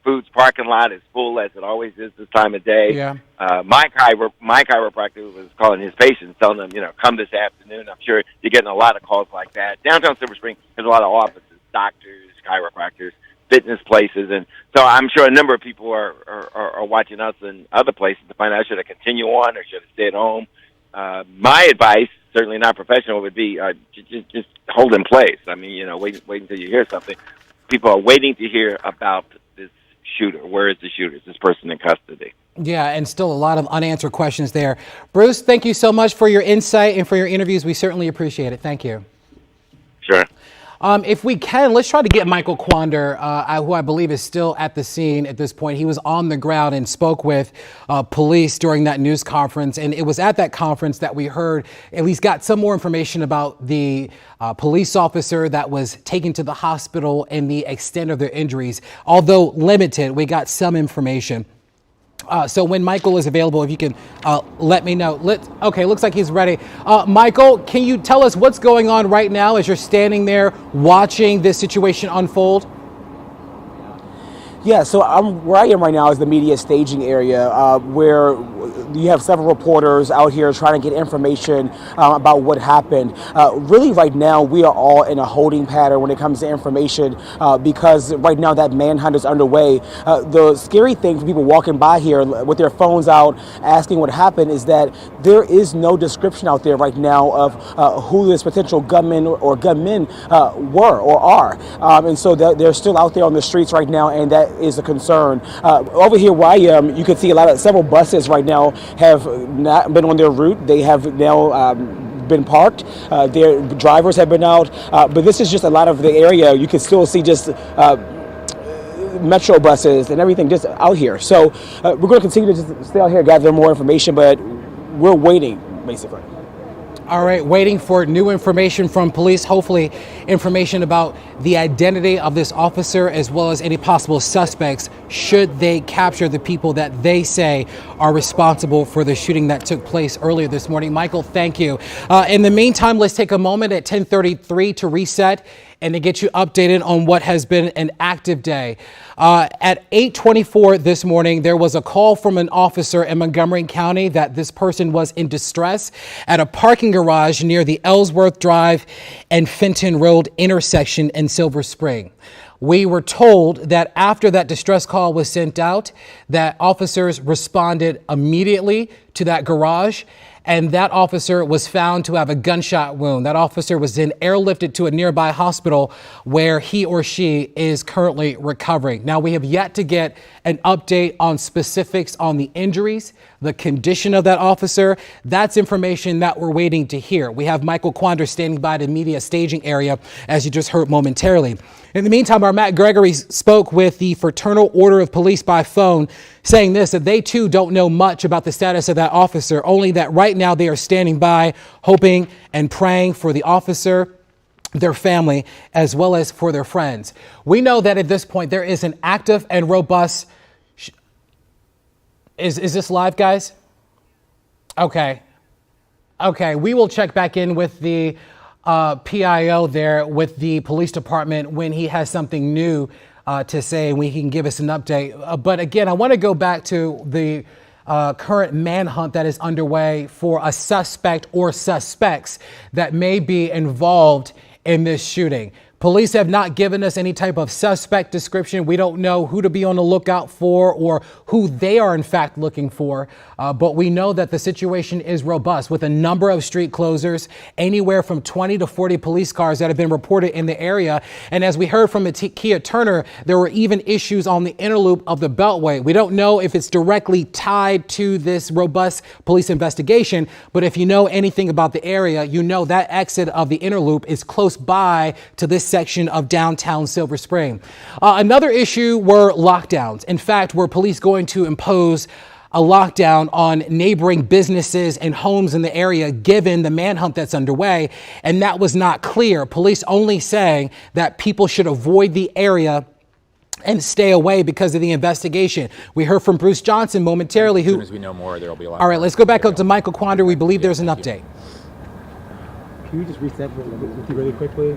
Foods parking lot is full, as it always is this time of day. Yeah. My chiropractor was calling his patients, telling them, come this afternoon. I'm sure you're getting a lot of calls like that. Downtown Silver Spring has a lot of offices, doctors, chiropractors, fitness places, and so I'm sure a number of people are watching us and other places to find out, should I continue on or should I stay at home? My advice, certainly not professional, would be just hold in place. Wait until you hear something. People are waiting to hear about this shooter. Where is the shooter? Is this person in custody? Yeah, and still a lot of unanswered questions there. Bruce, thank you so much for your insight and for your interviews. We certainly appreciate it. Thank you. Sure. If we can, let's try to get Michael Quander, who I believe is still at the scene at this point. He was on the ground and spoke with police during that news conference. And it was at that conference that we heard, at least got some more information about the police officer that was taken to the hospital and the extent of their injuries. Although limited, we got some information. So when Michael is available, if you can let me know. Okay, looks like he's ready. Michael, can you tell us what's going on right now as you're standing there watching this situation unfold? Yeah, so where I am right now is the media staging area, where you have several reporters out here trying to get information about what happened. Really, right now, we are all in a holding pattern when it comes to information, because right now that manhunt is underway. The scary thing for people walking by here with their phones out asking what happened is that there is no description out there right now of who this potential gunman or gunmen were or are. And so they're still out there on the streets right now, and that is a concern. Over here where I am, you can see several buses right now have not been on their route. They have now been parked. Their drivers have been out, but this is just a lot of the area. You can still see just metro buses and everything just out here. So we're going to continue to just stay out here, gather more information, but we're waiting, basically. All right, waiting for new information from police, hopefully information about the identity of this officer as well as any possible suspects should they capture the people that they say are responsible for the shooting that took place earlier this morning. Michael, thank you. In the meantime, let's take a moment at 10:33 to reset and to get you updated on what has been an active day. At 8:24 this morning, there was a call from an officer in Montgomery County that this person was in distress at a parking garage near the Ellsworth Drive and Fenton Road intersection in Silver Spring. We were told that after that distress call was sent out, that officers responded immediately to that garage, and that officer was found to have a gunshot wound. That officer was then airlifted to a nearby hospital where he or she is currently recovering. Now, we have yet to get an update on specifics on the injuries, the condition of that officer. That's information that we're waiting to hear. We have Michael Quander standing by the media staging area, as you just heard momentarily. In the meantime, our Matt Gregory spoke with the Fraternal Order of Police by phone, saying this, that they too don't know much about the status of that officer, only that right now they are standing by, hoping and praying for the officer, their family, as well as for their friends. We know that at this point there is an active and robust... Is this live, guys? Okay. Okay, we will check back in with the PIO there with the police department when he has something new to say and he can give us an update. But again, I want to go back to the current manhunt that is underway for a suspect or suspects that may be involved in this shooting. Police have not given us any type of suspect description. We don't know who to be on the lookout for or who they are in fact looking for. But we know that the situation is robust with a number of street closers, anywhere from 20 to 40 police cars that have been reported in the area. And as we heard from Kia Turner, there were even issues on the inner loop of the Beltway. We don't know if it's directly tied to this robust police investigation, but if you know anything about the area, you know that exit of the inner loop is close by to this section of downtown Silver Spring. Another issue were lockdowns. In fact, were police going to impose a lockdown on neighboring businesses and homes in the area given the manhunt that's underway? And that was not clear. Police only saying that people should avoid the area and stay away because of the investigation. We heard from Bruce Johnson momentarily. As soon as we know more, there will be a lot. All right, let's go back up to Michael Quander. We believe there's an update. Can you just reset with you really quickly?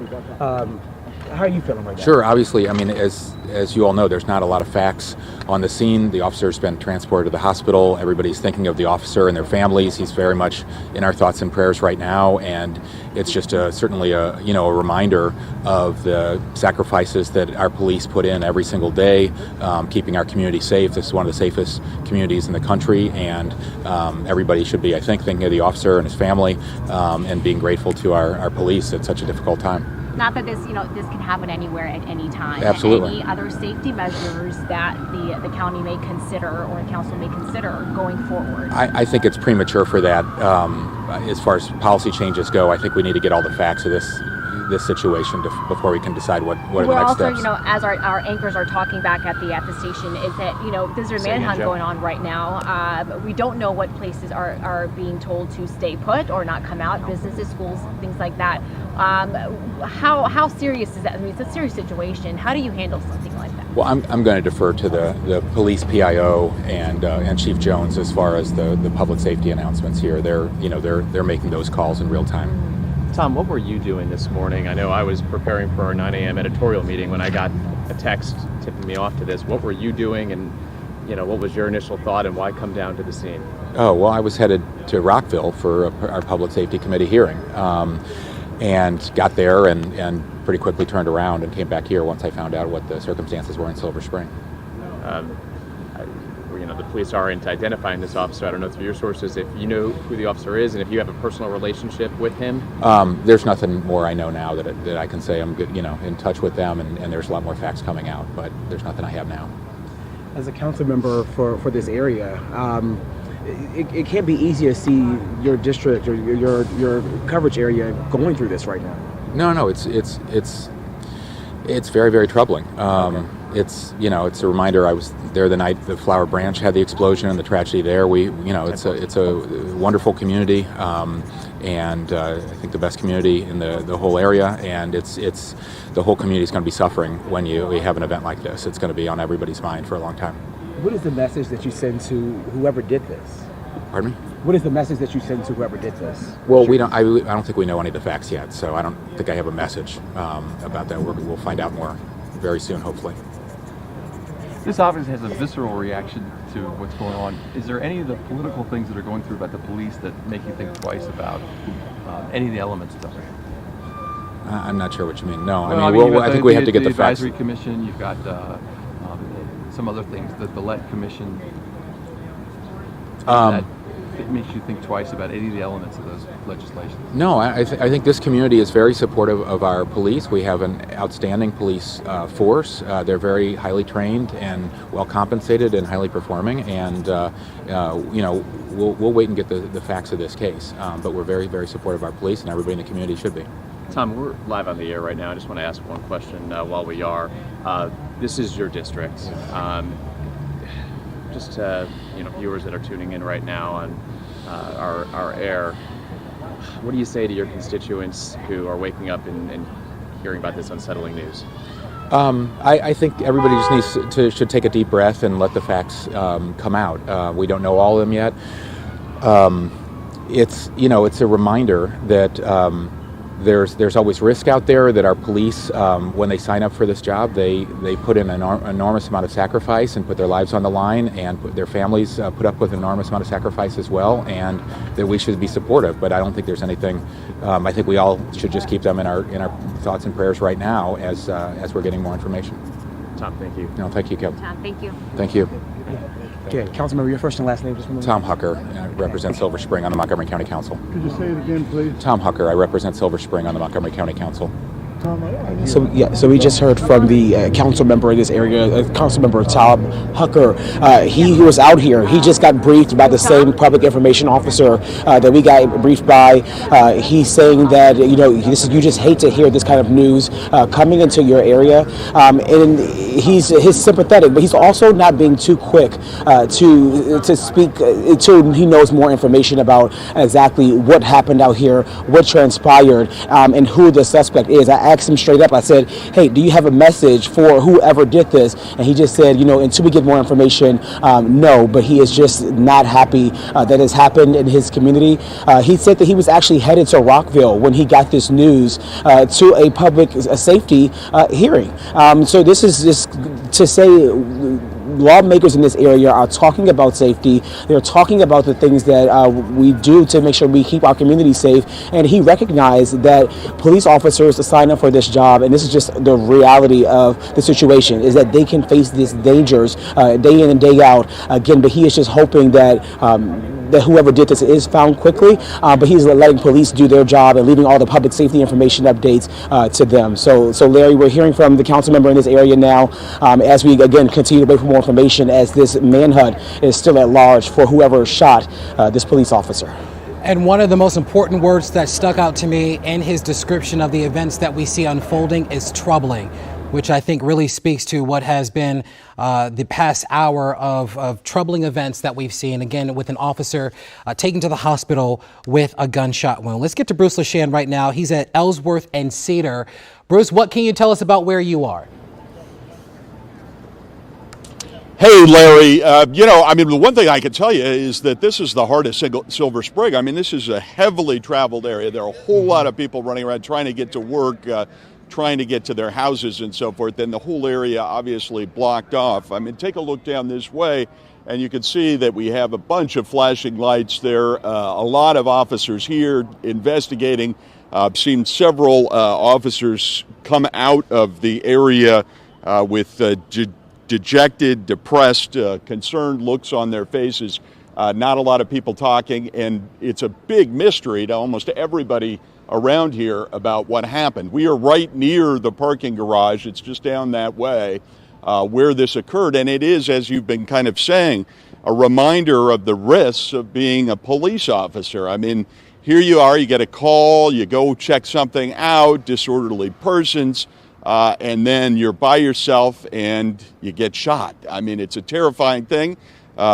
How are you feeling right now? Sure. Obviously, I mean, as you all know, there's not a lot of facts on the scene. The officer's been transported to the hospital. Everybody's thinking of the officer and their families. He's very much in our thoughts and prayers right now, and it's just certainly a reminder of the sacrifices that our police put in every single day, keeping our community safe. This is one of the safest communities in the country, and everybody should be, I think, thinking of the officer and his family, and being grateful to our police at such a difficult time. Not that this can happen anywhere at any time. Absolutely. Any other safety measures that the county may consider or the council may consider going forward? I think it's premature for that. As far as policy changes go, I think we need to get all the facts of this situation before we can decide what are the next steps. As our anchors are talking back at the station, is that there's a manhunt going on right now. We don't know what places are being told to stay put or not come out, businesses, schools, things like that. How serious is that? I mean, it's a serious situation. How do you handle something like that? Well, I'm going to defer to the police PIO and Chief Jones as far as the public safety announcements here. They're making those calls in real time. Tom, what were you doing this morning? I know I was preparing for our 9 a.m. editorial meeting when I got a text tipping me off to this. What were you doing, and what was your initial thought, and why come down to the scene? Oh, well, I was headed to Rockville for our Public Safety Committee hearing, and got there and pretty quickly turned around and came back here once I found out what the circumstances were in Silver Spring. The police aren't identifying this officer. I don't know through your sources if you know who the officer is and if you have a personal relationship with him. There's nothing more I know now that I can say. I'm good, in touch with them, and there's a lot more facts coming out, but there's nothing I have now. As a council member for this area, it can't be easy to see your district or your coverage area going through this right now. No, it's very, very troubling. It's a reminder. I was there the night the Flower Branch had the explosion and the tragedy there. It's a wonderful community, and I think the best community in the whole area. And it's the whole community is going to be suffering when we have an event like this. It's going to be on everybody's mind for a long time. What is the message that you send to whoever did this? Pardon me? What is the message that you send to whoever did this? Well, we don't. I don't think we know any of the facts yet, so I don't think I have a message about that. We'll find out more very soon, hopefully. This obviously has a visceral reaction to what's going on. Is there any of the political things that are going through about the police that make you think twice about any of the elements of it? I'm not sure what you mean. No, I think we have to get the facts. The advisory commission. You've got some other things. The LET commission. It makes you think twice about any of the elements of those legislations. No, I think this community is very supportive of our police. We have an outstanding police force. They're very highly trained and well compensated and highly performing. And we'll wait and get the facts of this case. But we're very, very supportive of our police, and everybody in the community should be. Tom, we're live on the air right now. I just want to ask one question while we are. This is your district. Just viewers that are tuning in right now on our air, what do you say to your constituents who are waking up and hearing about this unsettling news? I think everybody just should take a deep breath and let the facts come out. We don't know all of them yet. it's a reminder that there's always risk out there, that our police, when they sign up for this job, they put in an enormous amount of sacrifice and put their lives on the line, and their families put up with an enormous amount of sacrifice as well, and that we should be supportive. But I don't think there's anything. I think we all should just keep them in our thoughts and prayers right now as we're getting more information. Tom, thank you. No, thank you, Kevin. Tom, thank you. Thank you. Okay, Councilmember, your first and last name, just one Tom Hucker, I represent Silver Spring on the Montgomery County Council. Could you say it again, please? Tom Hucker, I represent Silver Spring on the Montgomery County Council. So we just heard from the council member in this area, Council Member Tom Hucker. He was out here. He just got briefed by the same public information officer that we got briefed by. He's saying that you just hate to hear this kind of news coming into your area, and he's sympathetic, but he's also not being too quick to speak until he knows more information about exactly what happened out here, what transpired, and who the suspect is. I asked him straight up, I said, hey, do you have a message for whoever did this? And he just said, until we get more information, no, but he is just not happy that has happened in his community. He said that he was actually headed to Rockville when he got this news to a public safety hearing. So this is just to say, lawmakers in this area are talking about safety. They're talking about the things that we do to make sure we keep our community safe. And he recognized that police officers sign up for this job, and this is just the reality of the situation, is that they can face these dangers day in and day out again. But he is just hoping that that whoever did this is found quickly, but he's letting police do their job and leaving all the public safety information updates to them. So Larry, we're hearing from the council member in this area now as we again continue to wait for more information, as this manhunt is still at large for whoever shot this police officer. And one of the most important words that stuck out to me in his description of the events that we see unfolding is troubling, which I think really speaks to what has been the past hour of troubling events that we've seen, again, with an officer taken to the hospital with a gunshot wound. Let's get to Bruce LeShan right now. He's at Ellsworth and Cedar. Bruce, what can you tell us about where you are? Hey, Larry, the one thing I can tell you is that this is the heart of Silver Spring. I mean, this is a heavily traveled area. There are a whole lot of people running around trying to get to work, trying to get to their houses and so forth, and the whole area obviously blocked off. I mean, take a look down this way, and you can see that we have a bunch of flashing lights there, a lot of officers here investigating. I've seen several officers come out of the area with dejected, depressed, concerned looks on their faces. Not a lot of people talking, and it's a big mystery to almost everybody around here about what happened. We are right near the parking garage. It's just down that way where this occurred, and it is, as you've been kind of saying, a reminder of the risks of being a police officer. I mean, here you are, you get a call, you go check something out, disorderly persons, and then you're by yourself and you get shot. I mean, it's a terrifying thing.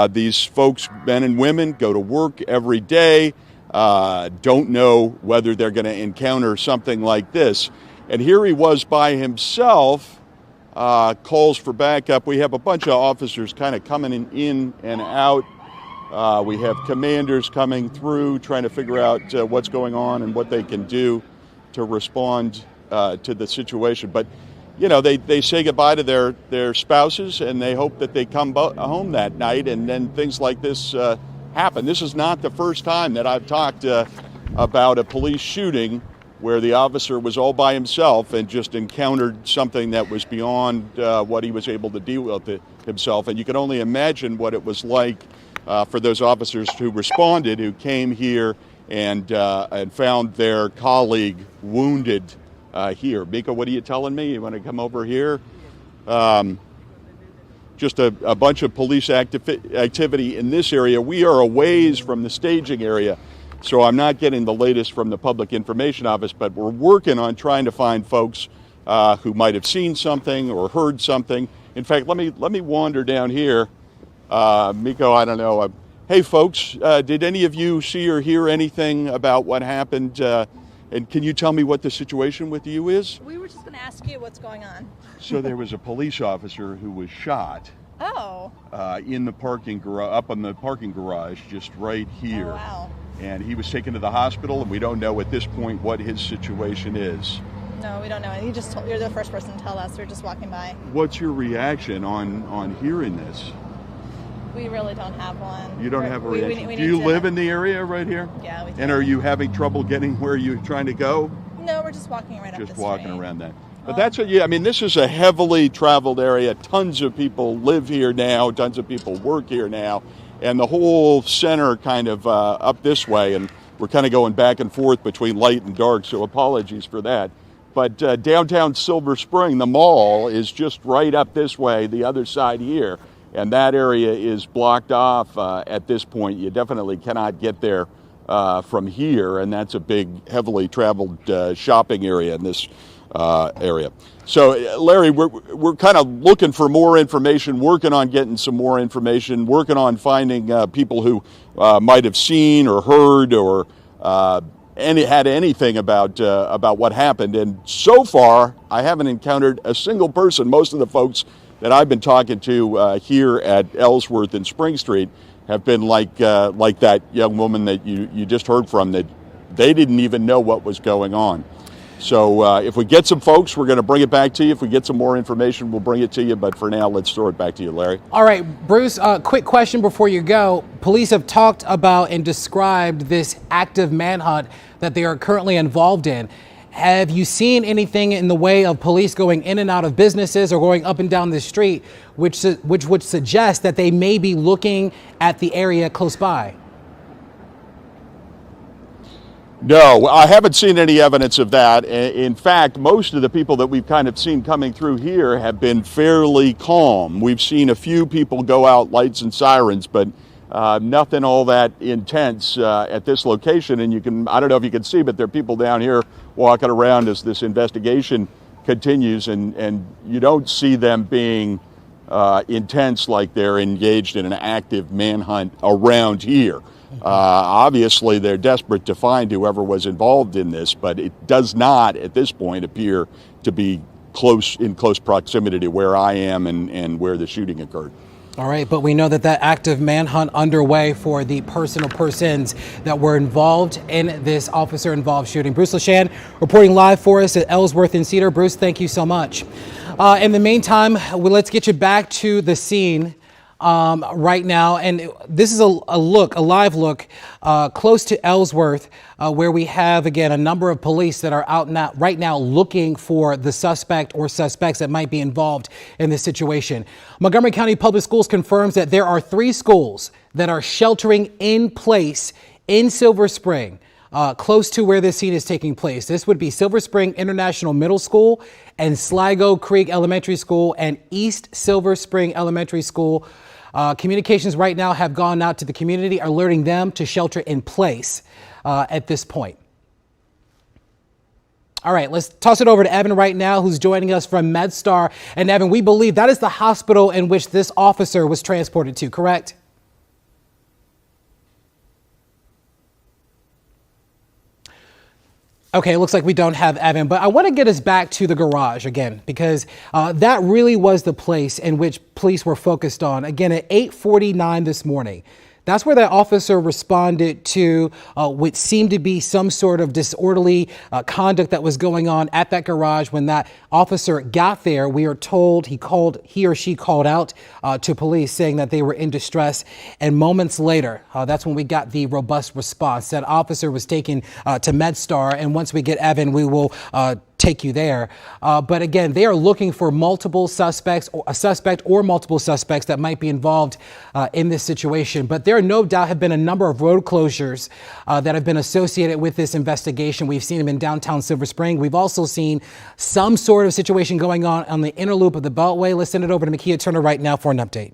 These folks, men and women, go to work every day, don't know whether they're going to encounter something like this. And here he was by himself, calls for backup. We have a bunch of officers kind of coming in and out. We have commanders coming through, trying to figure out what's going on and what they can do to respond to the situation. But, they say goodbye to their spouses, and they hope that they come home that night, and then things like this happen. This is not the first time that I've talked about a police shooting where the officer was all by himself and just encountered something that was beyond what he was able to deal with himself. And you can only imagine what it was like for those officers who responded, who came here and found their colleague wounded here. Mika, what are you telling me? You want to come over here? Just a bunch of police activity in this area. We are a ways from the staging area, so I'm not getting the latest from the Public Information Office, but we're working on trying to find folks who might have seen something or heard something. In fact, let me wander down here. Miko, I don't know. Hey, folks, did any of you see or hear anything about what happened? And can you tell me what the situation with you is? We were just going to ask you what's going on. So there was a police officer who was shot. Oh. In the parking garage, up on the parking garage, just right here. Oh, wow. and he was taken to the hospital, and we don't know at this point what his situation is. No, we don't know. You're the first person to tell us. We're just walking by. What's your reaction on hearing this? We really don't have one. You don't have a reaction? We do you live in the area right here? Yeah, we do. And are you having trouble getting where you're trying to go? No, we're just walking right up the street. Just walking around that. But that's what, I mean, this is a heavily traveled area. Tons of people live here now. Tons of people work here now. And the whole center kind of up this way. And we're kind of going back and forth between light and dark. So apologies for that. But downtown Silver Spring, the mall, is just right up this way, the other side here. And that area is blocked off at this point. You definitely cannot get there from here. And that's a big, heavily traveled shopping area in this area. So, Larry, we're kind of looking for more information, working on getting some more information, working on finding people who might have seen or heard or had anything about what happened. And so far, I haven't encountered a single person. Most of the folks that I've been talking to here at Ellsworth and Spring Street have been like that young woman that you just heard from, that they didn't even know what was going on. So if we get some folks, we're going to bring it back to you. If we get some more information, we'll bring it to you. But for now, let's throw it back to you, Larry. All right, Bruce, quick question before you go. Police have talked about and described this active manhunt that they are currently involved in. Have you seen anything in the way of police going in and out of businesses or going up and down the street, which would suggest that they may be looking at the area close by? No, I haven't seen any evidence of that. In fact, most of the people that we've kind of seen coming through here have been fairly calm. We've seen a few people go out, lights and sirens, but nothing all that intense at this location. And I don't know if you can see, but there are people down here walking around as this investigation continues, and you don't see them being intense like they're engaged in an active manhunt around here. Obviously, they're desperate to find whoever was involved in this, but it does not, at this point, appear to be in close proximity to where I am and where the shooting occurred. All right, but we know that active manhunt underway for the persons that were involved in this officer-involved shooting. Bruce LeShan reporting live for us at Ellsworth and Cedar. Bruce, thank you so much. In the meantime, let's get you back to the scene right now, and this is a live look close to Ellsworth, where we have again a number of police that are out right now looking for the suspect or suspects that might be involved in this situation. Montgomery County Public Schools confirms that there are 3 schools that are sheltering in place in Silver Spring, close to where this scene is taking place. This would be Silver Spring International Middle School and Sligo Creek Elementary School and East Silver Spring Elementary School. Communications right now have gone out to the community, alerting them to shelter in place at this point. All right, let's toss it over to Evan right now, who's joining us from MedStar. And Evan, we believe that is the hospital in which this officer was transported to, correct? Okay, it looks like we don't have Evan, but I want to get us back to the garage again, because that really was the place in which police were focused on. Again, at 8:49 this morning, that's where that officer responded to what seemed to be some sort of disorderly conduct that was going on at that garage. When that officer got there, we are told he or she called out to police saying that they were in distress. And moments later, that's when we got the robust response. That officer was taken to MedStar. And once we get Evan, we will take you there. But again, they are looking for multiple suspects, or a suspect or multiple suspects that might be involved in this situation. But there no doubt have been a number of road closures that have been associated with this investigation. We've seen them in downtown Silver Spring. We've also seen some sort of situation going on the inner loop of the Beltway. Let's send it over to Makia Turner right now for an update.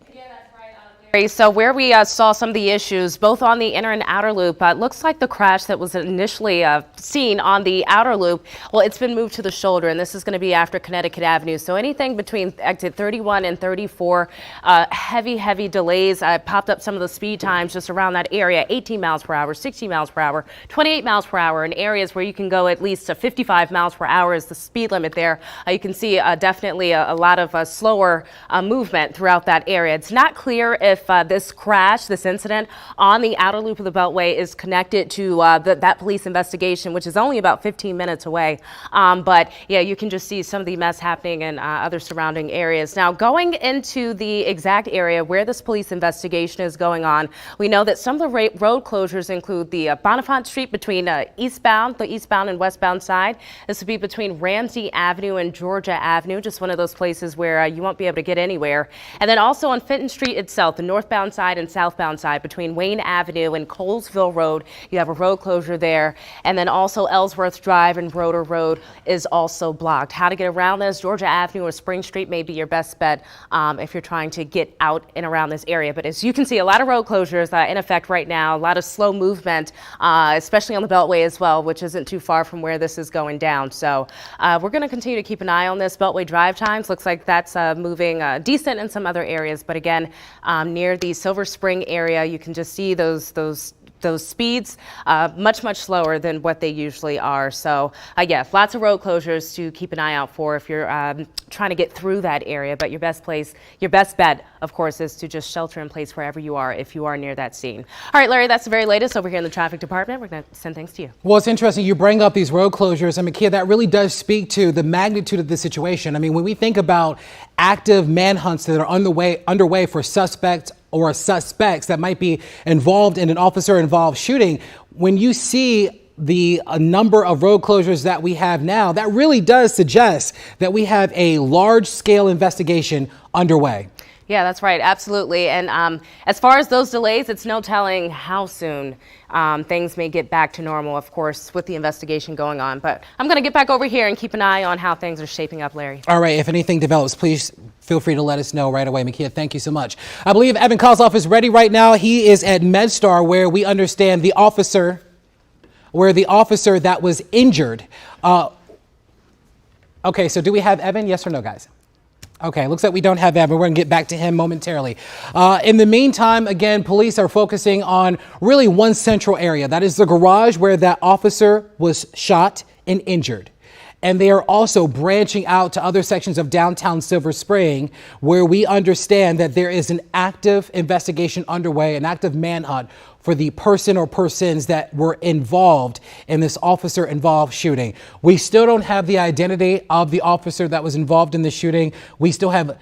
So where we saw some of the issues, both on the inner and outer loop, looks like the crash that was initially seen on the outer loop, well, it's been moved to the shoulder, and this is going to be after Connecticut Avenue. So anything between exit 31 and 34, heavy delays. Popped up some of the speed times just around that area, 18 miles per hour, 60 miles per hour, 28 miles per hour in areas where you can go at least to 55 miles per hour is the speed limit there. You can see definitely a lot of slower movement throughout that area. It's not clear if if this incident on the outer loop of the Beltway is connected to that police investigation, which is only about 15 minutes away. But yeah, you can just see some of the mess happening in other surrounding areas. Now, going into the exact area where this police investigation is going on, we know that some of the road closures include the Bonifant Street between the eastbound and westbound side. This would be between Ramsey Avenue and Georgia Avenue, just one of those places where you won't be able to get anywhere. And then also on Fenton Street itself, the northbound side and southbound side between Wayne Avenue and Colesville Road, you have a road closure there. And then also Ellsworth Drive and Broder Road is also blocked. How to get around this? Georgia Avenue or Spring Street may be your best bet if you're trying to get out and around this area. But as you can see, a lot of road closures in effect right now, a lot of slow movement, especially on the Beltway as well, which isn't too far from where this is going down. So we're going to continue to keep an eye on this. Beltway drive times looks like that's moving decent in some other areas. But again, near the Silver Spring area, you can just see those speeds much slower than what they usually are. So yeah, lots of road closures to keep an eye out for if you're trying to get through that area. But your best bet, of course, is to just shelter in place wherever you are if you are near that scene. All right, Larry, that's the very latest over here in the traffic department. We're going to send things to you. Well, it's interesting you bring up these road closures, and Makia, that really does speak to the magnitude of the situation. I mean, when we think about active manhunts that are underway for suspects that might be involved in an officer-involved shooting, when you see the number of road closures that we have now, that really does suggest that we have a large-scale investigation underway. Yeah, that's right. Absolutely. And as far as those delays, it's no telling how soon things may get back to normal, of course, with the investigation going on. But I'm going to get back over here and keep an eye on how things are shaping up, Larry. All right. If anything develops, please feel free to let us know right away. Makia, thank you so much. I believe Evan Kozloff is ready right now. He is at MedStar, where we understand the officer that was injured. Okay, so do we have Evan? Yes or no, guys? Okay, looks like we don't have Evan. We're going to get back to him momentarily. In the meantime, again, police are focusing on really one central area. That is the garage where that officer was shot and injured. And they are also branching out to other sections of downtown Silver Spring, where we understand that there is an active investigation underway, an active manhunt for the person or persons that were involved in this officer-involved shooting. We still don't have the identity of the officer that was involved in the shooting. We still have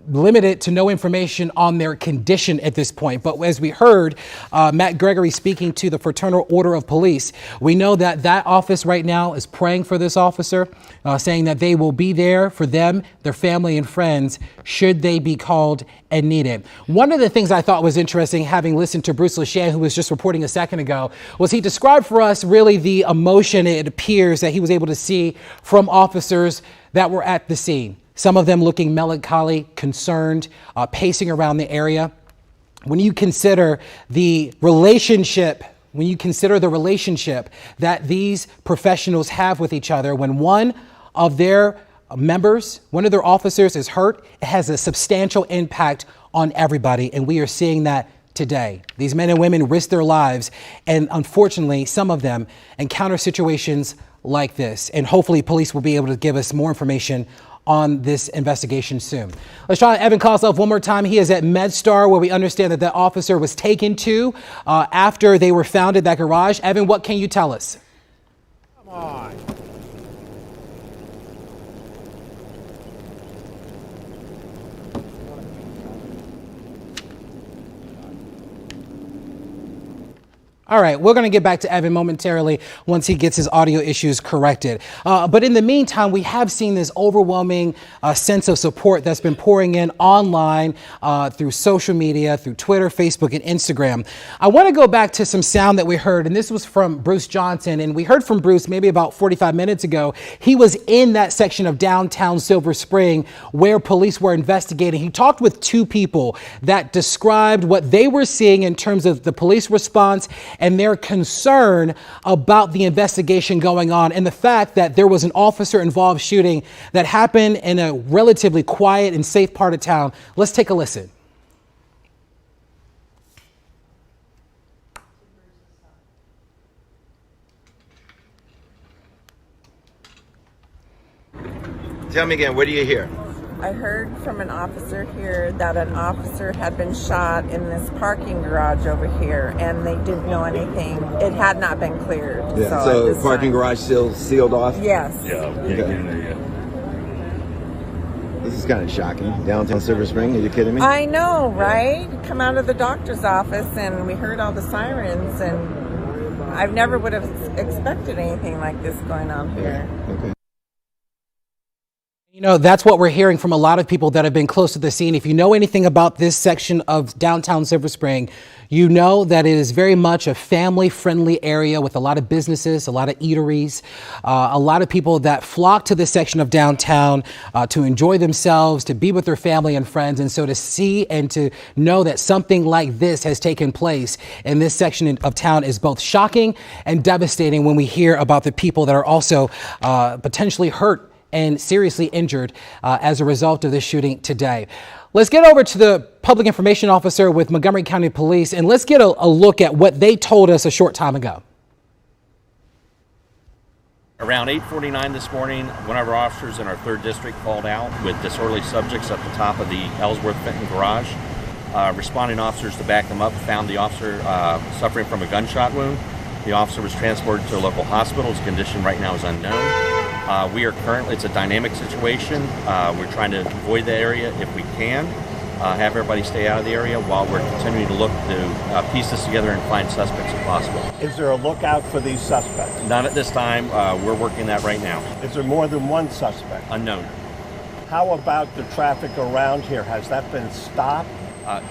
limited to no information on their condition at this point. But as we heard Matt Gregory speaking to the Fraternal Order of Police, we know that that office right now is praying for this officer, saying that they will be there for them, their family and friends, should they be called and needed. One of the things I thought was interesting, having listened to Bruce LeShan, who was just reporting a second ago, was he described for us really the emotion it appears that he was able to see from officers that were at the scene. Some of them looking melancholy, concerned, pacing around the area. When you consider the relationship that these professionals have with each other, when one of their members, one of their officers is hurt, it has a substantial impact on everybody. And we are seeing that today. These men and women risk their lives. And unfortunately, some of them encounter situations like this. And hopefully police will be able to give us more information on this investigation soon. Let's try Evan Kozloff one more time. He is at MedStar, where we understand that the officer was taken to after they were found at that garage. Evan, what can you tell us? Come on. All right, we're going to get back to Evan momentarily once he gets his audio issues corrected. But in the meantime, we have seen this overwhelming sense of support that's been pouring in online through social media, through Twitter, Facebook, and Instagram. I want to go back to some sound that we heard, and this was from Bruce Johnson. And we heard from Bruce maybe about 45 minutes ago. He was in that section of downtown Silver Spring where police were investigating. He talked with two people that described what they were seeing in terms of the police response and their concern about the investigation going on and the fact that there was an officer-involved shooting that happened in a relatively quiet and safe part of town. Let's take a listen. Tell me again, what do you hear? I heard from an officer here that an officer had been shot in this parking garage over here, and they didn't know anything. It had not been cleared. Yeah. So the parking garage still sealed off? Yes. Yeah. This is kind of shocking. Downtown Silver Spring, are you kidding me? I know, right? Come out of the doctor's office and we heard all the sirens, and I never would have expected anything like this going on here. Okay. You know, that's what we're hearing from a lot of people that have been close to the scene. If you know anything about this section of downtown Silver Spring, you know that it is very much a family-friendly area with a lot of businesses, a lot of eateries, a lot of people that flock to this section of downtown to enjoy themselves, to be with their family and friends. And so to see and to know that something like this has taken place in this section of town is both shocking and devastating when we hear about the people that are also potentially hurt and seriously injured as a result of this shooting today. Let's get over to the public information officer with Montgomery County Police, and let's get a look at what they told us a short time ago. Around 8:49 this morning, one of our officers in our 3rd district called out with disorderly subjects at the top of the Ellsworth-Fenton garage. Responding officers to back them up found the officer suffering from a gunshot wound. The officer was transported to a local hospital. His condition right now is unknown. We are currently, it's a dynamic situation. We're trying to avoid the area if we can, have everybody stay out of the area while we're continuing to look to piece this together and find suspects if possible. Is there a lookout for these suspects? Not at this time. We're working that right now. Is there more than one suspect? Unknown. How about the traffic around here? Has that been stopped?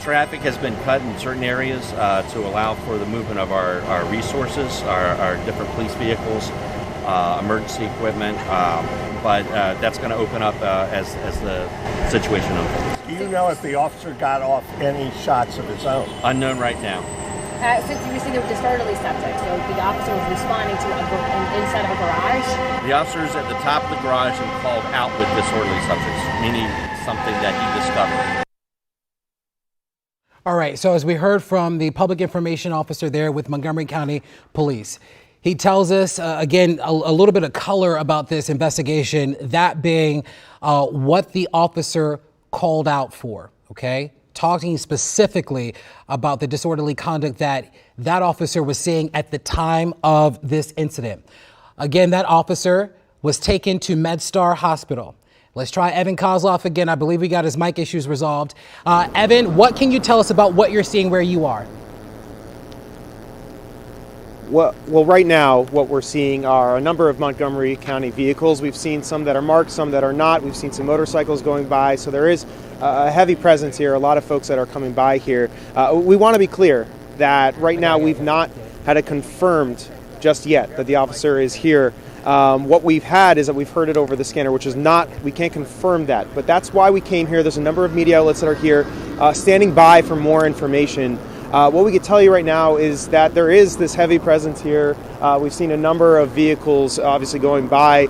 Traffic has been cut in certain areas to allow for the movement of our resources, our different police vehicles, emergency equipment, but that's going to open up as the situation unfolds. Do you know if the officer got off any shots of his own? Unknown right now. Since you received a disorderly subject, so the officer was responding to inside of a garage? The officer's at the top of the garage and called out with disorderly subjects, meaning something that he discovered. All right, so as we heard from the public information officer there with Montgomery County Police, he tells us, again, a little bit of color about this investigation, that being what the officer called out for, okay? Talking specifically about the disorderly conduct that officer was seeing at the time of this incident. Again, that officer was taken to MedStar Hospital. Let's try Evan Kozloff again. I believe we got his mic issues resolved. Evan, what can you tell us about what you're seeing where you are? Well, right now, what we're seeing are a number of Montgomery County vehicles. We've seen some that are marked, some that are not. We've seen some motorcycles going by. So there is a heavy presence here, a lot of folks that are coming by here. We want to be clear that right now we've not had it confirmed just yet that the officer is here. What we've had is that we've heard it over the scanner, which is not, we can't confirm that. But that's why we came here. There's a number of media outlets that are here standing by for more information. What we can tell you right now is that there is this heavy presence here. We've seen a number of vehicles obviously going by.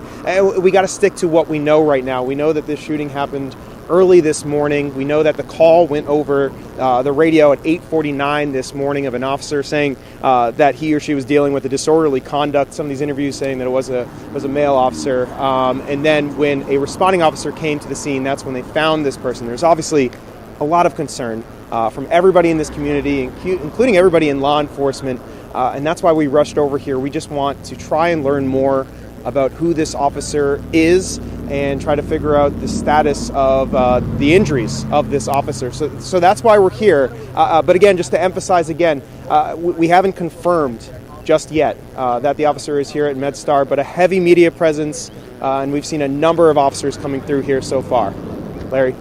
We got to stick to what we know right now. We know that this shooting happened early this morning. We know that the call went over the radio at 8:49 this morning of an officer saying that he or she was dealing with a disorderly conduct. Some of these interviews saying that it was a male officer. And then when a responding officer came to the scene, that's when they found this person. There's obviously a lot of concern from everybody in this community, including everybody in law enforcement. And that's why we rushed over here. We just want to try and learn more about who this officer is and try to figure out the status of the injuries of this officer. So that's why we're here. But again, just to emphasize again, we haven't confirmed just yet that the officer is here at MedStar, but a heavy media presence, and we've seen a number of officers coming through here so far. Larry.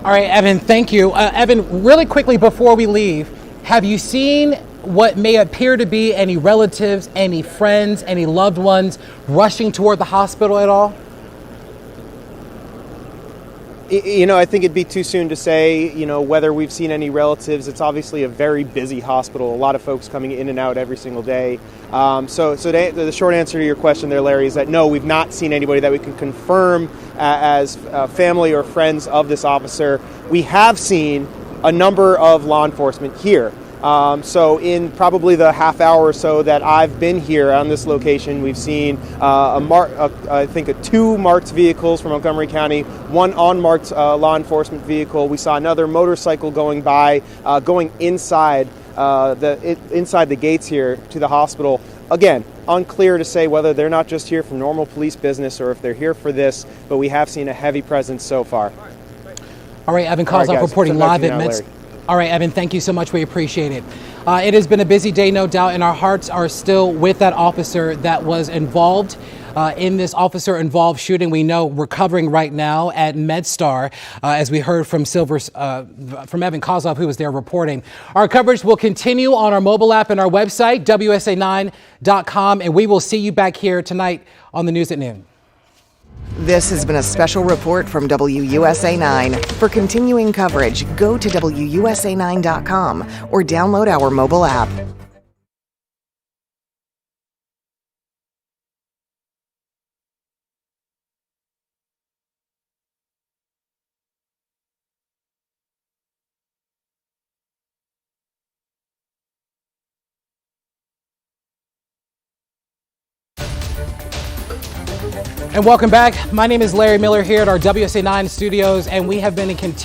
All right, Evan, thank you. Evan, really quickly before we leave, have you seen what may appear to be any relatives, any friends, any loved ones rushing toward the hospital at all? I think it'd be too soon to say, whether we've seen any relatives. It's obviously a very busy hospital, a lot of folks coming in and out every single day. So the short answer to your question there, Larry, is that no, we've not seen anybody that we can confirm as family or friends of this officer. We have seen a number of law enforcement here. So in probably the half hour or so that I've been here on this location, we've seen I think two marked vehicles from Montgomery County, one unmarked law enforcement vehicle. We saw another motorcycle going by, going inside inside the gates here to the hospital. Again, unclear to say whether they're not just here for normal police business or if they're here for this, but we have seen a heavy presence so far. All right, Evan Kozloff reporting live at Med. All right, Evan, thank you so much. We appreciate it. It has been a busy day, no doubt, and our hearts are still with that officer that was involved in this officer-involved shooting. We know recovering right now at MedStar, as we heard from from Evan Kozloff, who was there reporting. Our coverage will continue on our mobile app and our website, WSA9.com, and we will see you back here tonight on the News at Noon. This has been a special report from WUSA 9. For continuing coverage, go to WUSA9.com or download our mobile app. And welcome back. My name is Larry Miller here at our WSA 9 studios, and we have been in continued